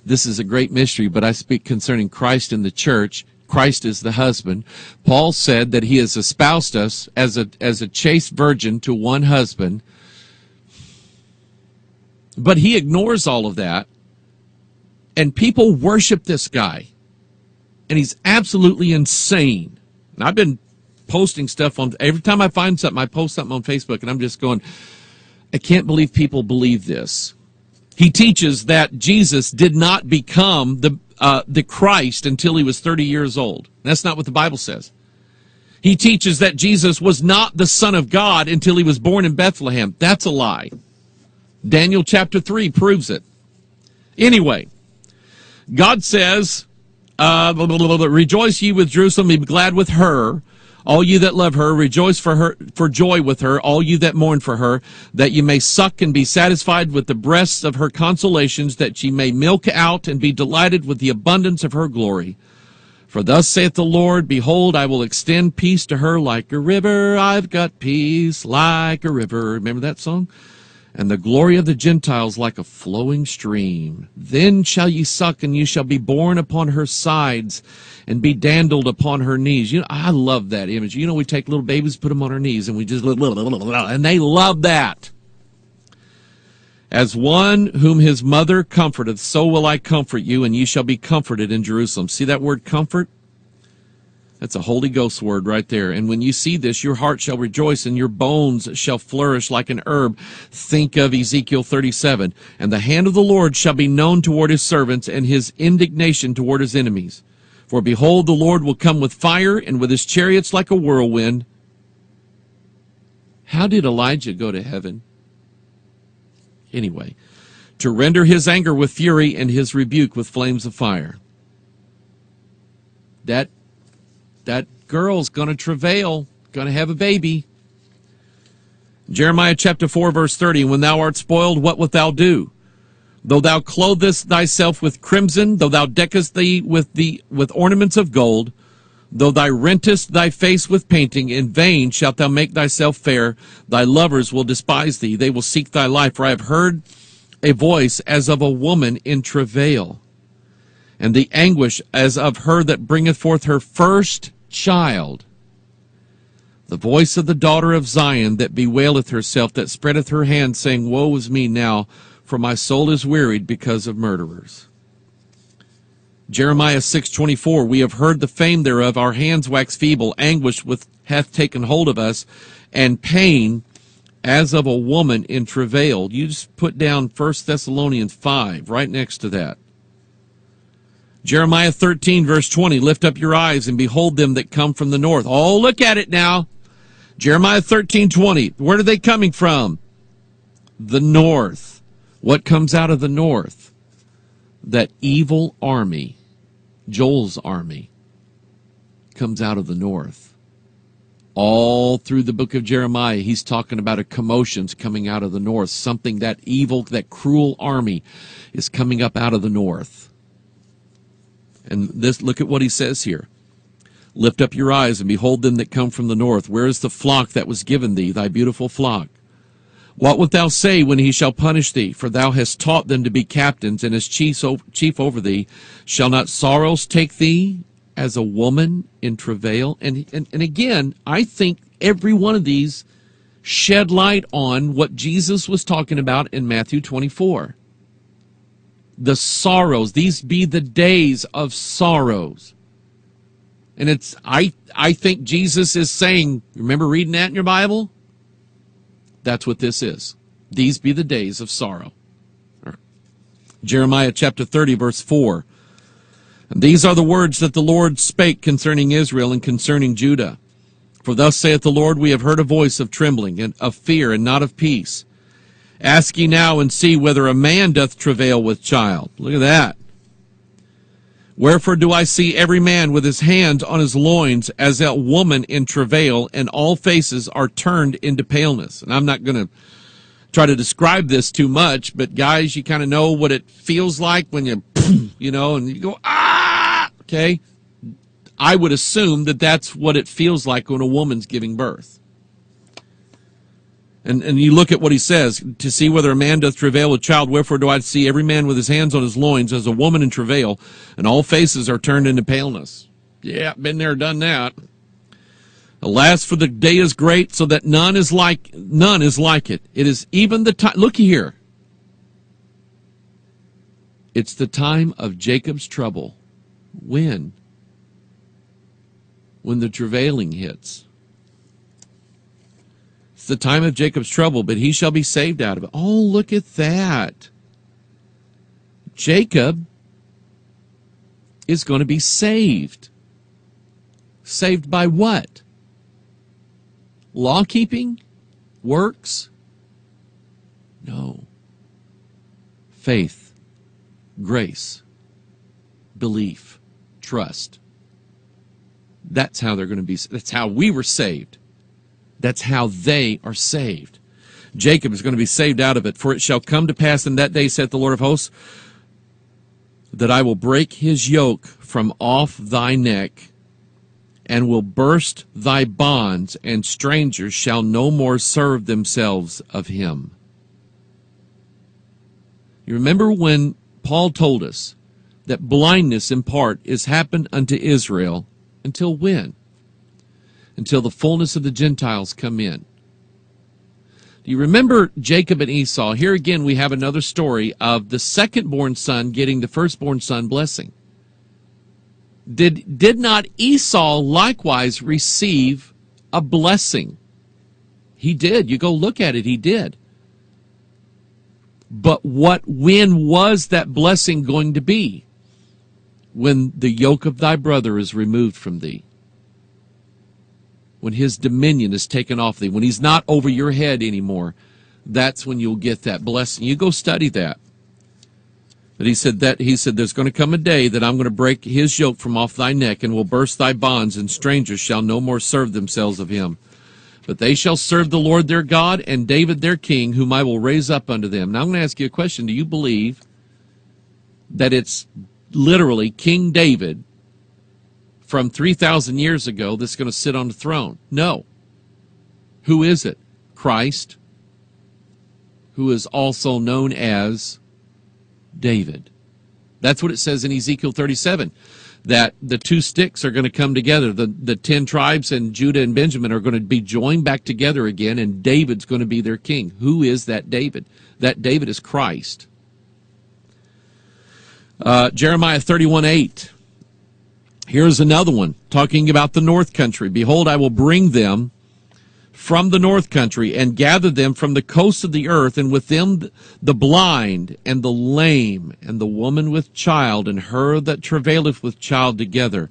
This is a great mystery, but I speak concerning Christ and the church. Christ is the husband. Paul said that he has espoused us as a chaste virgin to one husband. But he ignores all of that. And people worship this guy. And he's absolutely insane. And I've been posting stuff every time I find something, I post something on Facebook, and I'm just going, I can't believe people believe this. He teaches that Jesus did not become the Christ until he was 30 years old. That's not what the Bible says. He teaches that Jesus was not the Son of God until he was born in Bethlehem. That's a lie. Daniel chapter 3 proves it. Anyway, God says, rejoice ye with Jerusalem, be glad with her, all you that love her, rejoice for joy with her, all you that mourn for her, that ye may suck and be satisfied with the breasts of her consolations, that ye may milk out and be delighted with the abundance of her glory. For thus saith the Lord, behold, I will extend peace to her like a river. I've got peace like a river. Remember that song? And the glory of the Gentiles like a flowing stream. Then shall ye suck, and ye shall be borne upon her sides, and be dandled upon her knees. You know, I love that image. You know, we take little babies, put them on our knees, and we just, and they love that. As one whom his mother comforteth, so will I comfort you, and ye shall be comforted in Jerusalem. See that word comfort? That's a Holy Ghost word right there. And when you see this, your heart shall rejoice, and your bones shall flourish like an herb. Think of Ezekiel 37. And the hand of the Lord shall be known toward his servants, and his indignation toward his enemies. For behold, the Lord will come with fire, and with his chariots like a whirlwind. How did Elijah go to heaven? Anyway, to render his anger with fury and his rebuke with flames of fire. That girl's going to travail, going to have a baby. Jeremiah chapter 4, verse 30, when thou art spoiled, what wilt thou do? Though thou clothest thyself with crimson, though thou deckest thee with ornaments of gold, though thou rentest thy face with painting, in vain shalt thou make thyself fair. Thy lovers will despise thee. They will seek thy life. For I have heard a voice as of a woman in travail, and the anguish as of her that bringeth forth her first child. The voice of the daughter of Zion that bewaileth herself, that spreadeth her hand, saying, Woe is me now, for my soul is wearied because of murderers. Jeremiah 6:24, we have heard the fame thereof, our hands wax feeble, anguish hath taken hold of us, and pain as of a woman in travail. You just put down 1 Thessalonians 5 right next to that. Jeremiah 13, verse 20, lift up your eyes and behold them that come from the north. Oh, look at it now. Jeremiah 13:20, where are they coming from? The north. What comes out of the north? That evil army. Joel's army comes out of the north. All through the book of Jeremiah, he's talking about a commotion's coming out of the north. Something, that evil, that cruel army is coming up out of the north. And this, look at what he says here. Lift up your eyes and behold them that come from the north. Where is the flock that was given thee, thy beautiful flock? What wilt thou say when he shall punish thee? For thou hast taught them to be captains, and as chief over thee. Shall not sorrows take thee as a woman in travail? And again, I think every one of these shed light on what Jesus was talking about in Matthew 24. The sorrows. These be the days of sorrows. And I think Jesus is saying, remember reading that in your Bible? That's what this is. These be the days of sorrow. Jeremiah chapter 30, verse 4. And these are the words that the Lord spake concerning Israel and concerning Judah. For thus saith the Lord, we have heard a voice of trembling and of fear and not of peace. Ask ye now and see whether a man doth travail with child. Look at that. Wherefore do I see every man with his hands on his loins as a woman in travail, and all faces are turned into paleness. And I'm not going to try to describe this too much, but guys, you kind of know what it feels like when you and you go, ah, okay? I would assume that that's what it feels like when a woman's giving birth. And you look at what he says, to see whether a man doth travail with child, wherefore do I see every man with his hands on his loins as a woman in travail, and all faces are turned into paleness. Yeah, been there, done that. Alas, for the day is great, so that none is like it. It is even the time, looky here. It's the time of Jacob's trouble. When? When the travailing hits. It's the time of Jacob's trouble, but he shall be saved out of it. Oh, look at that. Jacob is going to be saved. Saved by what? Law keeping? Works? No. Faith, grace, belief, trust. That's how they're going to be. That's how we were saved. That's how they are saved. Jacob is going to be saved out of it. For it shall come to pass in that day, saith the Lord of hosts, that I will break his yoke from off thy neck, and will burst thy bonds, and strangers shall no more serve themselves of him. You remember when Paul told us that blindness in part is happened unto Israel until when? Until the fullness of the Gentiles come in. Do you remember Jacob and Esau? Here again we have another story of the second-born son getting the firstborn son blessing. Did not Esau likewise receive a blessing? He did. You go look at it, he did. But when was that blessing going to be? When the yoke of thy brother is removed from thee. When his dominion is taken off thee. When he's not over your head anymore. That's when you'll get that blessing. You go study that. But he said there's going to come a day that I'm going to break his yoke from off thy neck and will burst thy bonds, and strangers shall no more serve themselves of him. But they shall serve the Lord their God and David their king, whom I will raise up unto them. Now I'm going to ask you a question. Do you believe that it's literally King David from 3,000 years ago that's going to sit on the throne? No. Who is it? Christ, who is also known as David. That's what it says in Ezekiel 37, that the two sticks are going to come together. The 10 tribes and Judah and Benjamin are going to be joined back together again, and David's going to be their king. Who is that David? That David is Christ. Jeremiah 31:8. Here's another one talking about the north country. Behold, I will bring them from the north country and gather them from the coast of the earth, and with them the blind and the lame and the woman with child and her that travaileth with child together.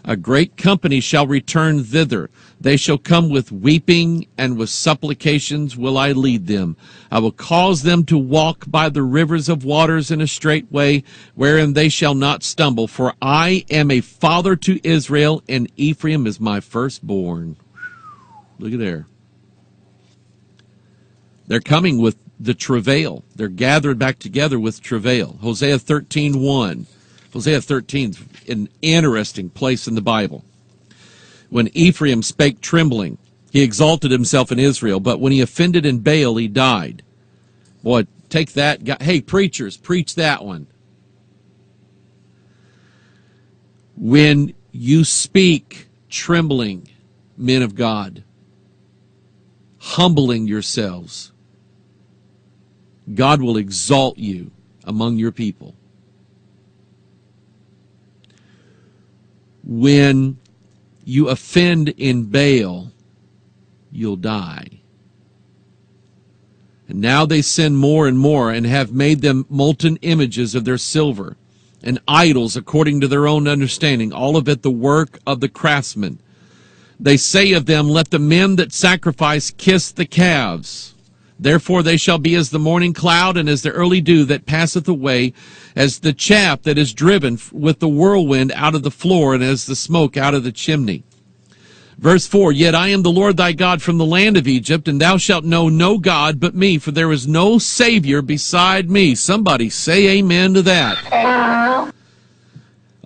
A great company shall return thither. They shall come with weeping, and with supplications will I lead them. I will cause them to walk by the rivers of waters in a straight way, wherein they shall not stumble. For I am a father to Israel, and Ephraim is my firstborn. Look at there. They're coming with the travail. They're gathered back together with travail. Hosea 13:1. Hosea 13 is an interesting place in the Bible. When Ephraim spake trembling, he exalted himself in Israel, but when he offended in Baal, he died. Boy, take that. Hey, preachers, preach that one. When you speak trembling, men of God, humbling yourselves, God will exalt you among your people. When you offend in Baal, you'll die. And now they sin more and more, and have made them molten images of their silver, and idols according to their own understanding, all of it the work of the craftsman. They say of them, let the men that sacrifice kiss the calves. Therefore they shall be as the morning cloud, and as the early dew that passeth away, as the chaff that is driven with the whirlwind out of the floor, and as the smoke out of the chimney. Verse 4, yet I am the Lord thy God from the land of Egypt, and thou shalt know no God but me, for there is no Savior beside me. Somebody say amen to that.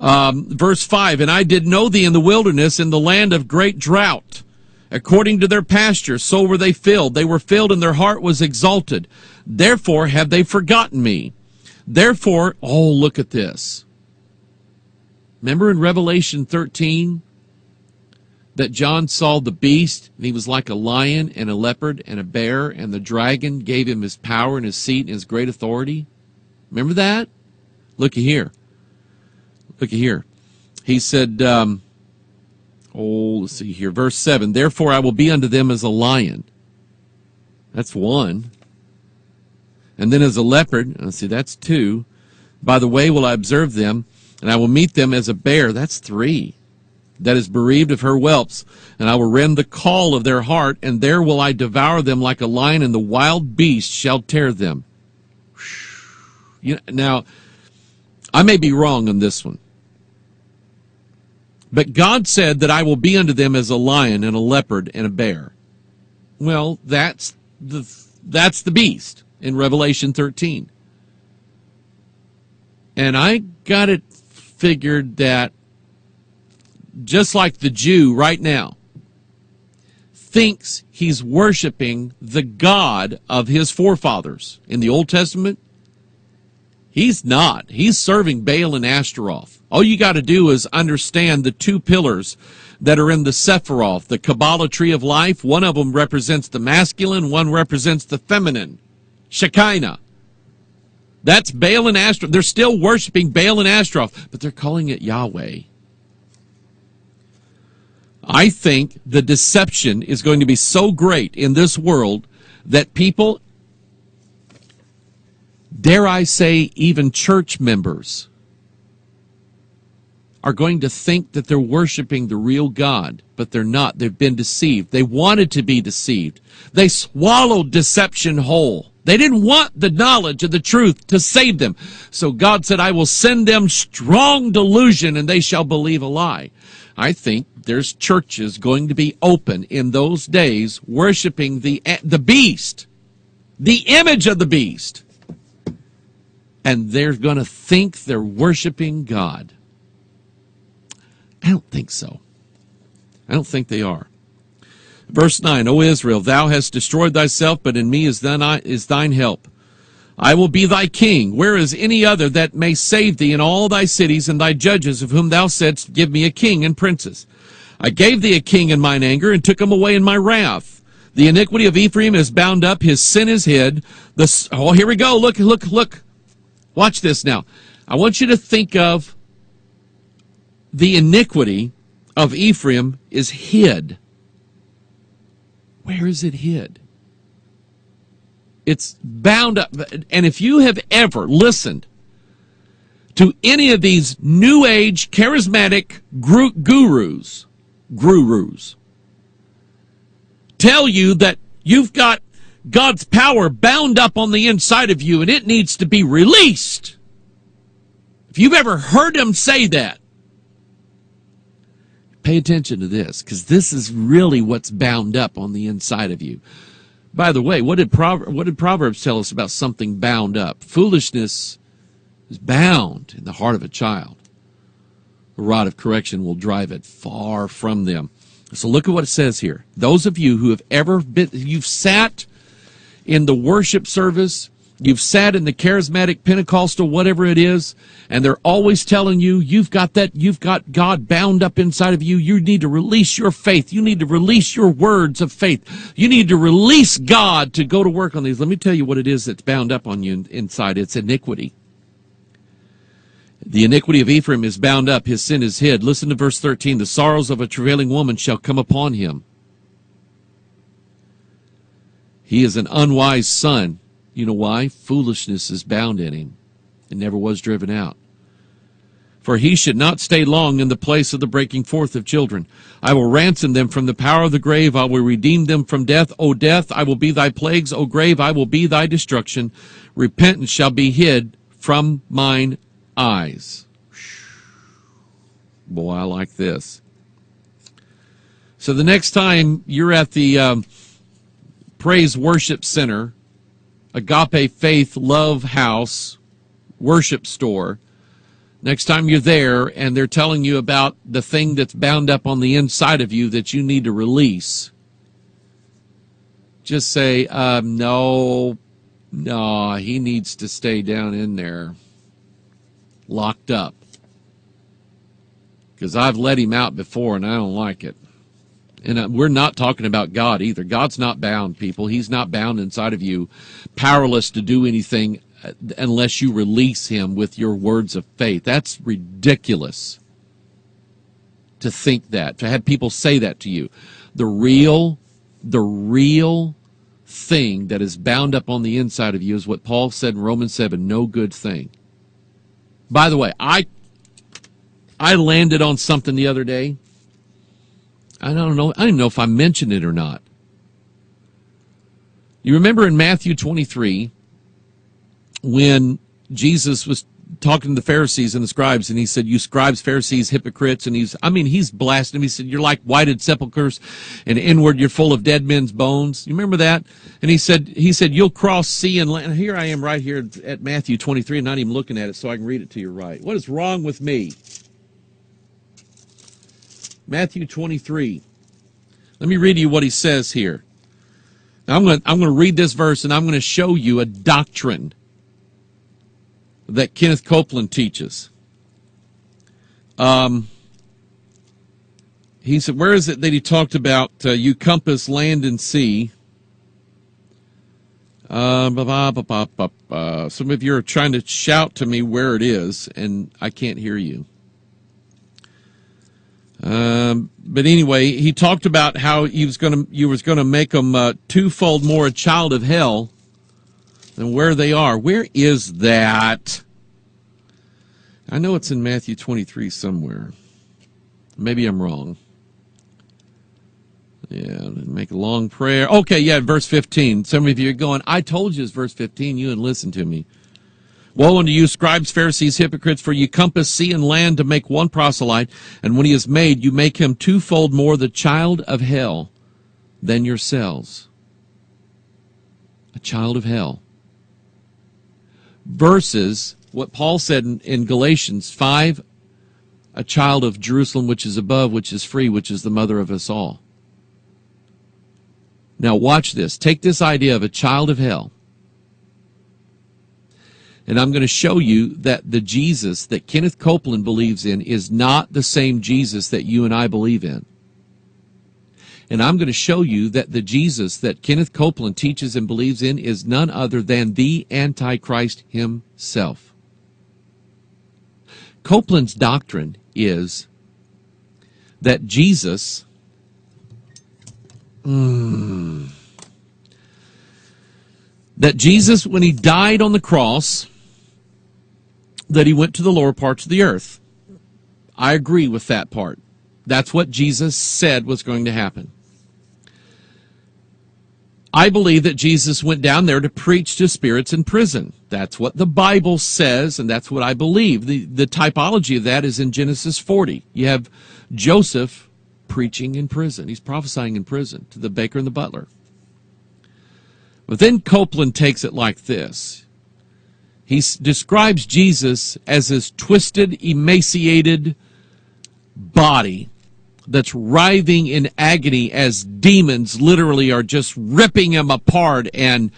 Verse 5, and I did know thee in the wilderness, in the land of great drought. According to their pasture, so were they filled. They were filled, and their heart was exalted. Therefore have they forgotten me. Therefore, oh, look at this. Remember in Revelation 13 that John saw the beast, and he was like a lion and a leopard and a bear, and the dragon gave him his power and his seat and his great authority? Remember that? Look at here. Look at here. He said, let's see here. Verse 7, therefore I will be unto them as a lion. That's one. And then as a leopard, let's see, that's two. By the way will I observe them, and I will meet them as a bear. That's three. That is bereaved of her whelps, and I will rend the caul of their heart, and there will I devour them like a lion, and the wild beast shall tear them. Now, I may be wrong on this one. But God said that I will be unto them as a lion and a leopard and a bear. Well, that's the beast in Revelation 13. And I got it figured that just like the Jew right now thinks he's worshiping the God of his forefathers in the Old Testament, he's not. He's serving Baal and Ashtaroth. All you got to do is understand the two pillars that are in the Sephiroth, the Kabbalah tree of life. One of them represents the masculine, one represents the feminine, Shekinah. That's Baal and Ashtaroth. They're still worshiping Baal and Ashtaroth, but they're calling it Yahweh. I think the deception is going to be so great in this world that people, dare I say, even church members, are going to think that they're worshiping the real God, but they're not. They've been deceived. They wanted to be deceived. They swallowed deception whole. They didn't want the knowledge of the truth to save them. So God said, I will send them strong delusion, and they shall believe a lie. I think there's churches going to be open in those days worshiping the beast, the image of the beast. And they're going to think they're worshiping God. I don't think so. I don't think they are. Verse 9, O Israel, thou hast destroyed thyself, but in me is thine help. I will be thy king. Where is any other that may save thee in all thy cities and thy judges, of whom thou saidst, give me a king and princes? I gave thee a king in mine anger, and took him away in my wrath. The iniquity of Ephraim is bound up, his sin is hid. Oh, here we go. Look. Watch this now. I want you to think of the iniquity of Ephraim is hid. Where is it hid? It's bound up. And if you have ever listened to any of these New Age charismatic gurus tell you that you've got God's power bound up on the inside of you and it needs to be released, if you've ever heard them say that, pay attention to this, because this is really what's bound up on the inside of you. By the way, what did Proverbs tell us about something bound up? Foolishness is bound in the heart of a child. A rod of correction will drive it far from them. So look at what it says here. Those of you who have ever been, you've sat in the worship service, you've sat in the charismatic Pentecostal, whatever it is, and they're always telling you, you've got God bound up inside of you. You need to release your faith. You need to release your words of faith. You need to release God to go to work on these. Let me tell you what it is that's bound up on you inside. It's iniquity. The iniquity of Ephraim is bound up. His sin is hid. Listen to verse 13. The sorrows of a travailing woman shall come upon him. He is an unwise son. You know why? Foolishness is bound in him. It never was driven out. For he should not stay long in the place of the breaking forth of children. I will ransom them from the power of the grave. I will redeem them from death. O death, I will be thy plagues. O grave, I will be thy destruction. Repentance shall be hid from mine eyes. Boy, I like this. So the next time you're at the Praise Worship Center, Agape Faith Love House worship store, next time you're there and they're telling you about the thing that's bound up on the inside of you that you need to release, just say, no, he needs to stay down in there, locked up. Because I've let him out before and I don't like it. And we're not talking about God either. God's not bound, people. He's not bound inside of you, powerless to do anything unless you release him with your words of faith. That's ridiculous to think that, to have people say that to you. The real thing that is bound up on the inside of you is what Paul said in Romans 7, no good thing. By the way, I landed on something the other day. I don't know if I mentioned it or not. You remember in Matthew 23, when Jesus was talking to the Pharisees and the scribes, and he said, you scribes, Pharisees, hypocrites, and he's blasting them. He said, you're like whited sepulchres, and inward you're full of dead men's bones. You remember that? And he said, you'll cross sea and land. Here I am right here at Matthew 23, and not even looking at it so I can read it to you right. What is wrong with me? Matthew 23. Let me read you what he says here. Now I'm going to read this verse, and I'm going to show you a doctrine that Kenneth Copeland teaches. he said, where is it that he talked about you compass land and sea? Some of you are trying to shout to me where it is, and I can't hear you. But anyway, he talked about how you was going to make them twofold more a child of hell than where they are. Where is that? I know it's in Matthew 23 somewhere. Maybe I'm wrong. Yeah, make a long prayer. Okay, yeah, verse 15. Some of you are going, I told you it's verse 15. You didn't listen to me. Woe unto you, scribes, Pharisees, hypocrites, for you compass sea and land to make one proselyte, and when he is made, you make him twofold more the child of hell than yourselves. A child of hell. Versus what Paul said in Galatians 5, a child of Jerusalem which is above, which is free, which is the mother of us all. Now watch this. Take this idea of a child of hell. And I'm going to show you that the Jesus that Kenneth Copeland believes in is not the same Jesus that you and I believe in. And I'm going to show you that the Jesus that Kenneth Copeland teaches and believes in is none other than the Antichrist himself. Copeland's doctrine is that Jesus when he died on the cross, that he went to the lower parts of the earth. I agree with that part. That's what Jesus said was going to happen. I believe that Jesus went down there to preach to spirits in prison. That's what the Bible says, and that's what I believe. The typology of that is in Genesis 40. You have Joseph preaching in prison. He's prophesying in prison to the baker and the butler. But then Copeland takes it like this. He describes Jesus as his twisted, emaciated body that's writhing in agony as demons literally are just ripping him apart and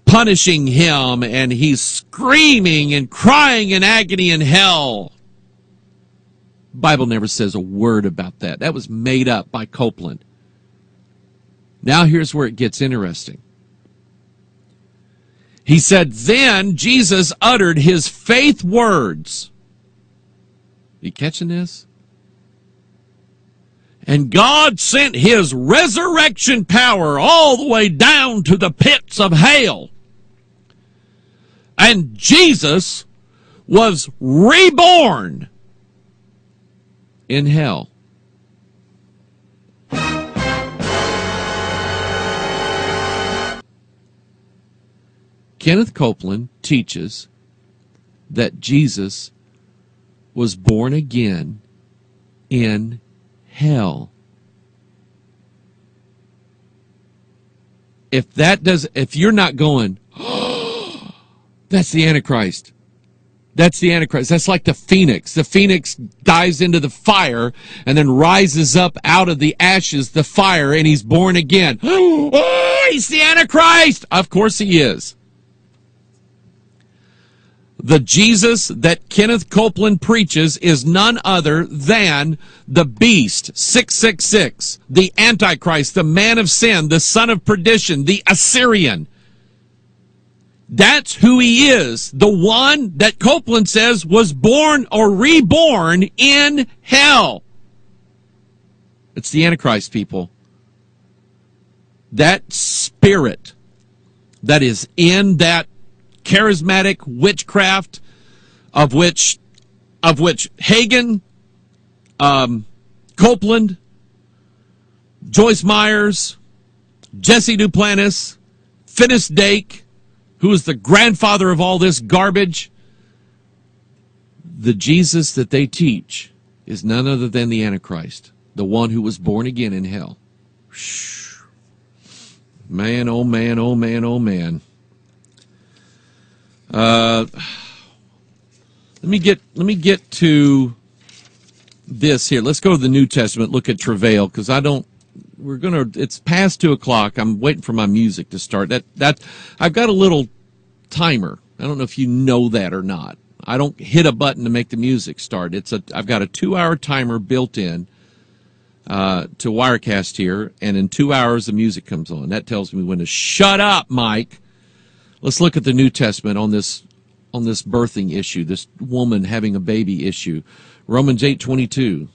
punishing him, and he's screaming and crying in agony in hell. The Bible never says a word about that. That was made up by Copeland. Now here's where it gets interesting. He said, then Jesus uttered his faith words. You catching this? And God sent his resurrection power all the way down to the pits of hell. And Jesus was reborn in hell. Kenneth Copeland teaches that Jesus was born again in hell. If you're not going, oh, that's the Antichrist. That's the Antichrist. That's like the phoenix. The phoenix dives into the fire and then rises up out of the ashes, the fire, and he's born again. Oh, he's the Antichrist. Of course he is. The Jesus that Kenneth Copeland preaches is none other than the beast, 666, the Antichrist, the man of sin, the son of perdition, the Assyrian. That's who he is, the one that Copeland says was born or reborn in hell. It's the Antichrist, people. That spirit that is in that charismatic witchcraft of which Hagen, Copeland, Joyce Myers, Jesse Duplantis, Finis Dake, who is the grandfather of all this garbage, the Jesus that they teach is none other than the Antichrist, the one who was born again in hell. Man, oh man, oh man, oh man. Let me get to this here. Let's go to the New Testament. Look at travail, because it's past 2:00. I'm waiting for my music to start. I've got a little timer. I don't know if you know that or not. I don't hit a button to make the music start. I've got a 2-hour timer built in to Wirecast here, and in 2 hours the music comes on. That tells me when to shut up, Mike. Let's look at the New Testament on this birthing issue, this woman having a baby issue. Romans 8:22.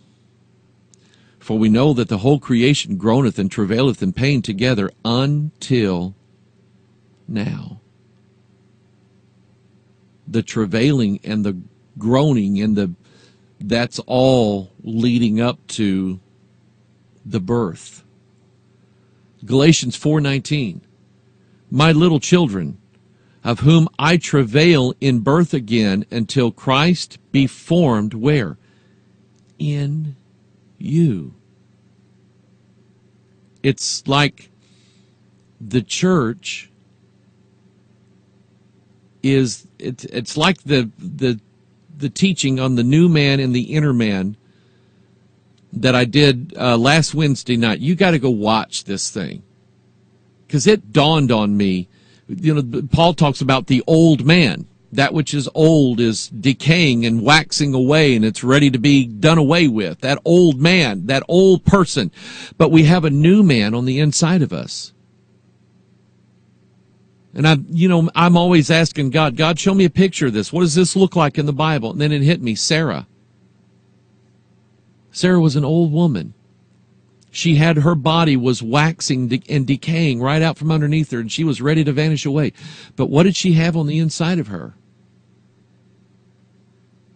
For we know that the whole creation groaneth and travaileth in pain together until now. The travailing and the groaning and that's all leading up to the birth. Galatians 4:19. My little children, of whom I travail in birth again until Christ be formed where? In you. It's like the church is, it's like the teaching on the new man and the inner man that I did last Wednesday night. You got to go watch this thing, because it dawned on me. You know, Paul talks about the old man. That which is old is decaying and waxing away, and it's ready to be done away with. That old man, that old person. But we have a new man on the inside of us. And I'm always asking God, show me a picture of this. What does this look like in the Bible? And then it hit me, Sarah. Sarah was an old woman. She had, her body was waxing and decaying right out from underneath her, and she was ready to vanish away. But what did she have on the inside of her?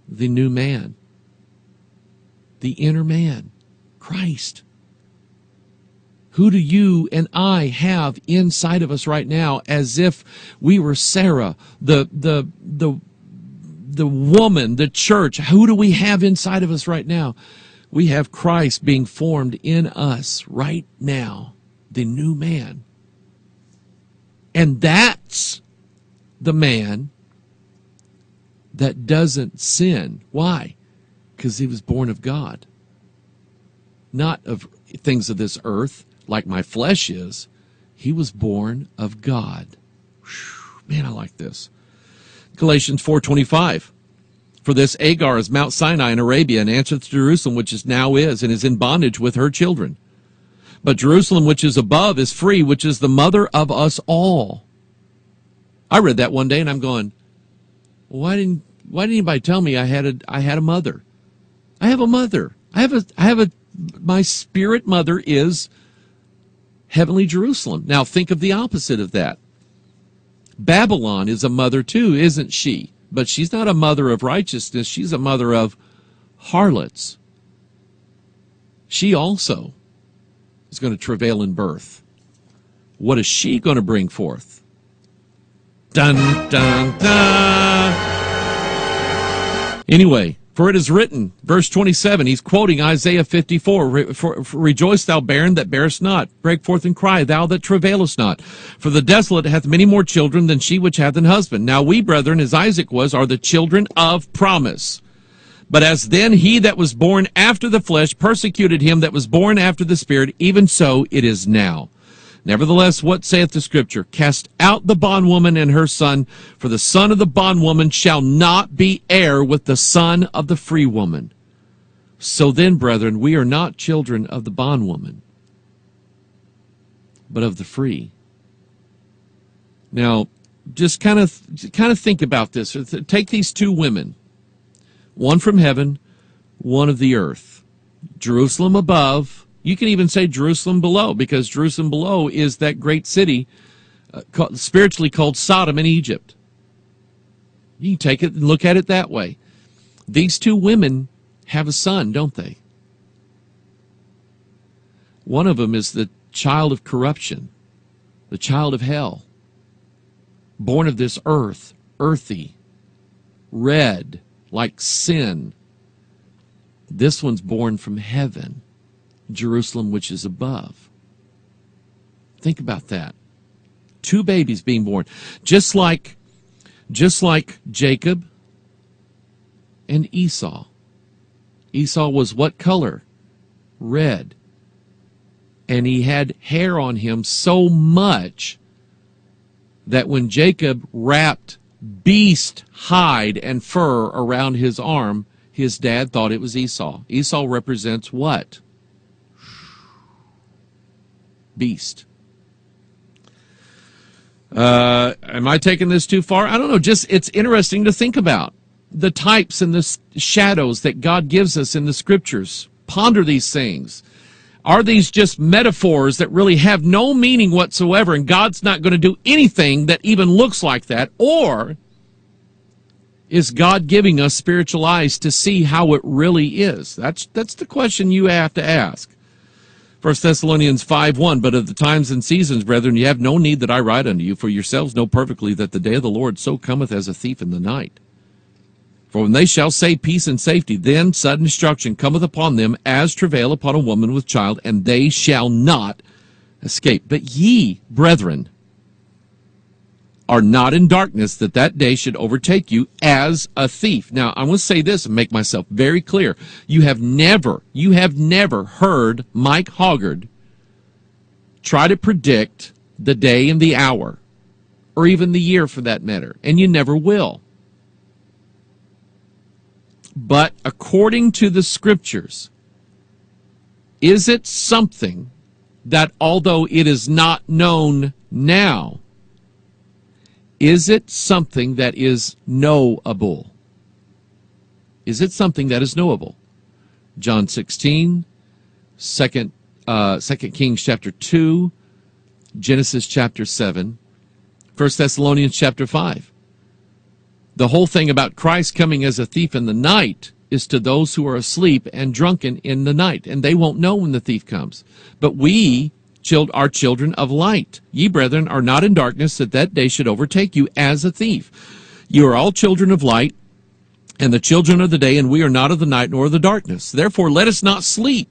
The new man. The inner man. Christ. Who do you and I have inside of us right now, as if we were Sarah, the woman, the church? Who do we have inside of us right now? We have Christ being formed in us right now, the new man. And that's the man that doesn't sin. Why? Because he was born of God. Not of things of this earth, like my flesh is. He was born of God. Whew, man, I like this. Galatians 4:25. For this Agar is Mount Sinai in Arabia, and answereth to Jerusalem, which is now is, and is in bondage with her children. But Jerusalem, which is above, is free, which is the mother of us all. I read that one day, and I'm going, why didn't anybody tell me I had a mother? I have a mother. My spirit mother is heavenly Jerusalem. Now think of the opposite of that. Babylon is a mother too, isn't she? But she's not a mother of righteousness. She's a mother of harlots. She also is going to travail in birth. What is she going to bring forth? Dun, dun, dun. Anyway, for it is written, verse 27, he's quoting Isaiah 54, Rejoice, thou barren that bearest not. Break forth and cry, thou that travailest not. For the desolate hath many more children than she which hath an husband. Now we, brethren, as Isaac was, are the children of promise. But as then he that was born after the flesh persecuted him that was born after the Spirit, even so it is now. Nevertheless, what saith the Scripture? Cast out the bondwoman and her son, for the son of the bondwoman shall not be heir with the son of the free woman. So then, brethren, we are not children of the bondwoman, but of the free. Now, just kind of think about this. Take these two women, one from heaven, one of the earth. Jerusalem above. You can even say Jerusalem below, because Jerusalem below is that great city spiritually called Sodom in Egypt. You can take it and look at it that way. These two women have a son, don't they? One of them is the child of corruption, the child of hell, born of this earth, earthy, red, like sin. This one's born from heaven, Jerusalem which is above. Think about that. Two babies being born. Just like Jacob and Esau. Esau was what color? Red. And he had hair on him so much that when Jacob wrapped beast hide and fur around his arm, his dad thought it was Esau. Esau represents what? beast. Am I taking this too far? I don't know. Just it's interesting to think about the types and the shadows that God gives us in the scriptures. Ponder these things. Are these just metaphors that really have no meaning whatsoever, and God's not going to do anything that even looks like that? Or is God giving us spiritual eyes to see how it really is? That's the question you have to ask. 1 Thessalonians 5:1, but of the times and seasons, brethren, ye have no need that I write unto you, for yourselves know perfectly that the day of the Lord so cometh as a thief in the night. For when they shall say peace and safety, then sudden destruction cometh upon them as travail upon a woman with child, and they shall not escape. But ye, brethren, are not in darkness, that that day should overtake you as a thief. Now, I want to say this and make myself very clear. You have never heard Mike Hoggard try to predict the day and the hour, or even the year for that matter, and you never will. But according to the scriptures, is it something that, although it is not known now, is it something that is knowable? Is it something that is knowable? John 16, 2 Kings chapter 2, Genesis chapter 7, 1 Thessalonians chapter 5. The whole thing about Christ coming as a thief in the night is to those who are asleep and drunken in the night, and they won't know when the thief comes. But we are children of light. Ye, brethren, are not in darkness, that that day should overtake you as a thief. You are all children of light, and the children of the day, and we are not of the night nor of the darkness. Therefore let us not sleep,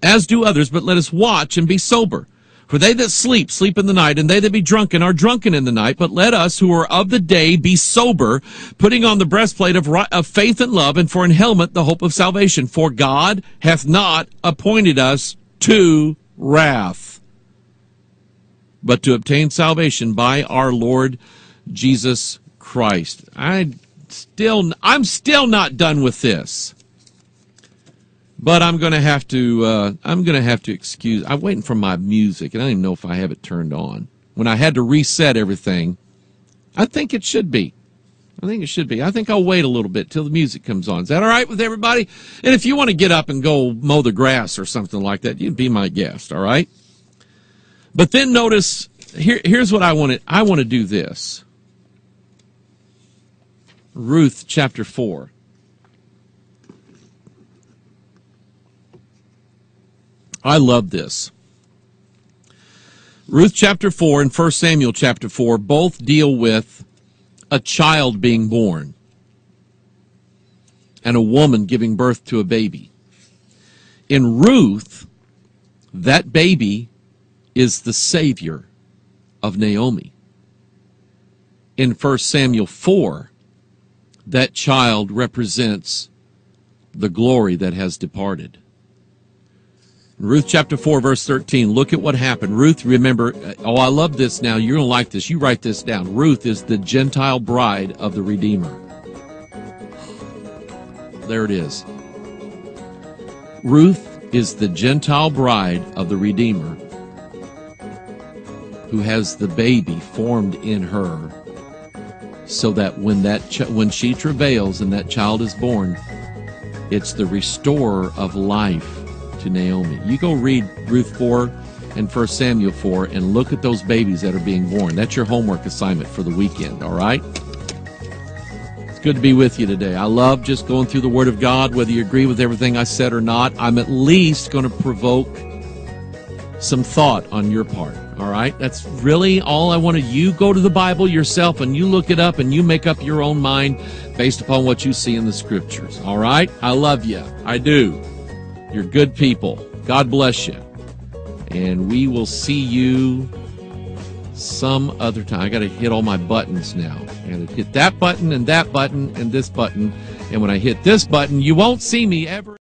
as do others, but let us watch and be sober. For they that sleep, sleep in the night, and they that be drunken are drunken in the night. But let us who are of the day be sober, putting on the breastplate of faith and love, and for an helmet the hope of salvation. For God hath not appointed us to wrath, but to obtain salvation by our Lord Jesus Christ. I'm still not done with this, but I'm going to have to excuse. I'm waiting for my music, and I don't even know if I have it turned on. When I had to reset everything, I think it should be. I think I'll wait a little bit till the music comes on. Is that all right with everybody? And if you want to get up and go mow the grass or something like that, you'd be my guest, all right? But then notice, here's what I want to do this. Ruth chapter 4. I love this. Ruth chapter 4 and 1 Samuel chapter 4 both deal with a child being born and a woman giving birth to a baby. In Ruth, that baby is the Savior of Naomi. In 1 Samuel 4, that child represents the glory that has departed. In Ruth chapter 4, verse 13, look at what happened. Ruth, remember, I love this now. You're going to like this. You write this down. Ruth is the Gentile bride of the Redeemer. There it is. Ruth is the Gentile bride of the Redeemer, who has the baby formed in her, so that when she travails and that child is born, it's the restorer of life to Naomi. You go read Ruth 4 and 1 Samuel 4 and look at those babies that are being born. That's your homework assignment for the weekend, all right? It's good to be with you today. I love just going through the Word of God, whether you agree with everything I said or not. I'm at least going to provoke some thought on your part, all right? That's really all I wanted. You go to the Bible yourself and you look it up and you make up your own mind based upon what you see in the Scriptures, all right? I love you. I do. You're good people. God bless you. And we will see you some other time. I got to hit all my buttons now. I got to hit that button and this button. And when I hit this button, you won't see me ever.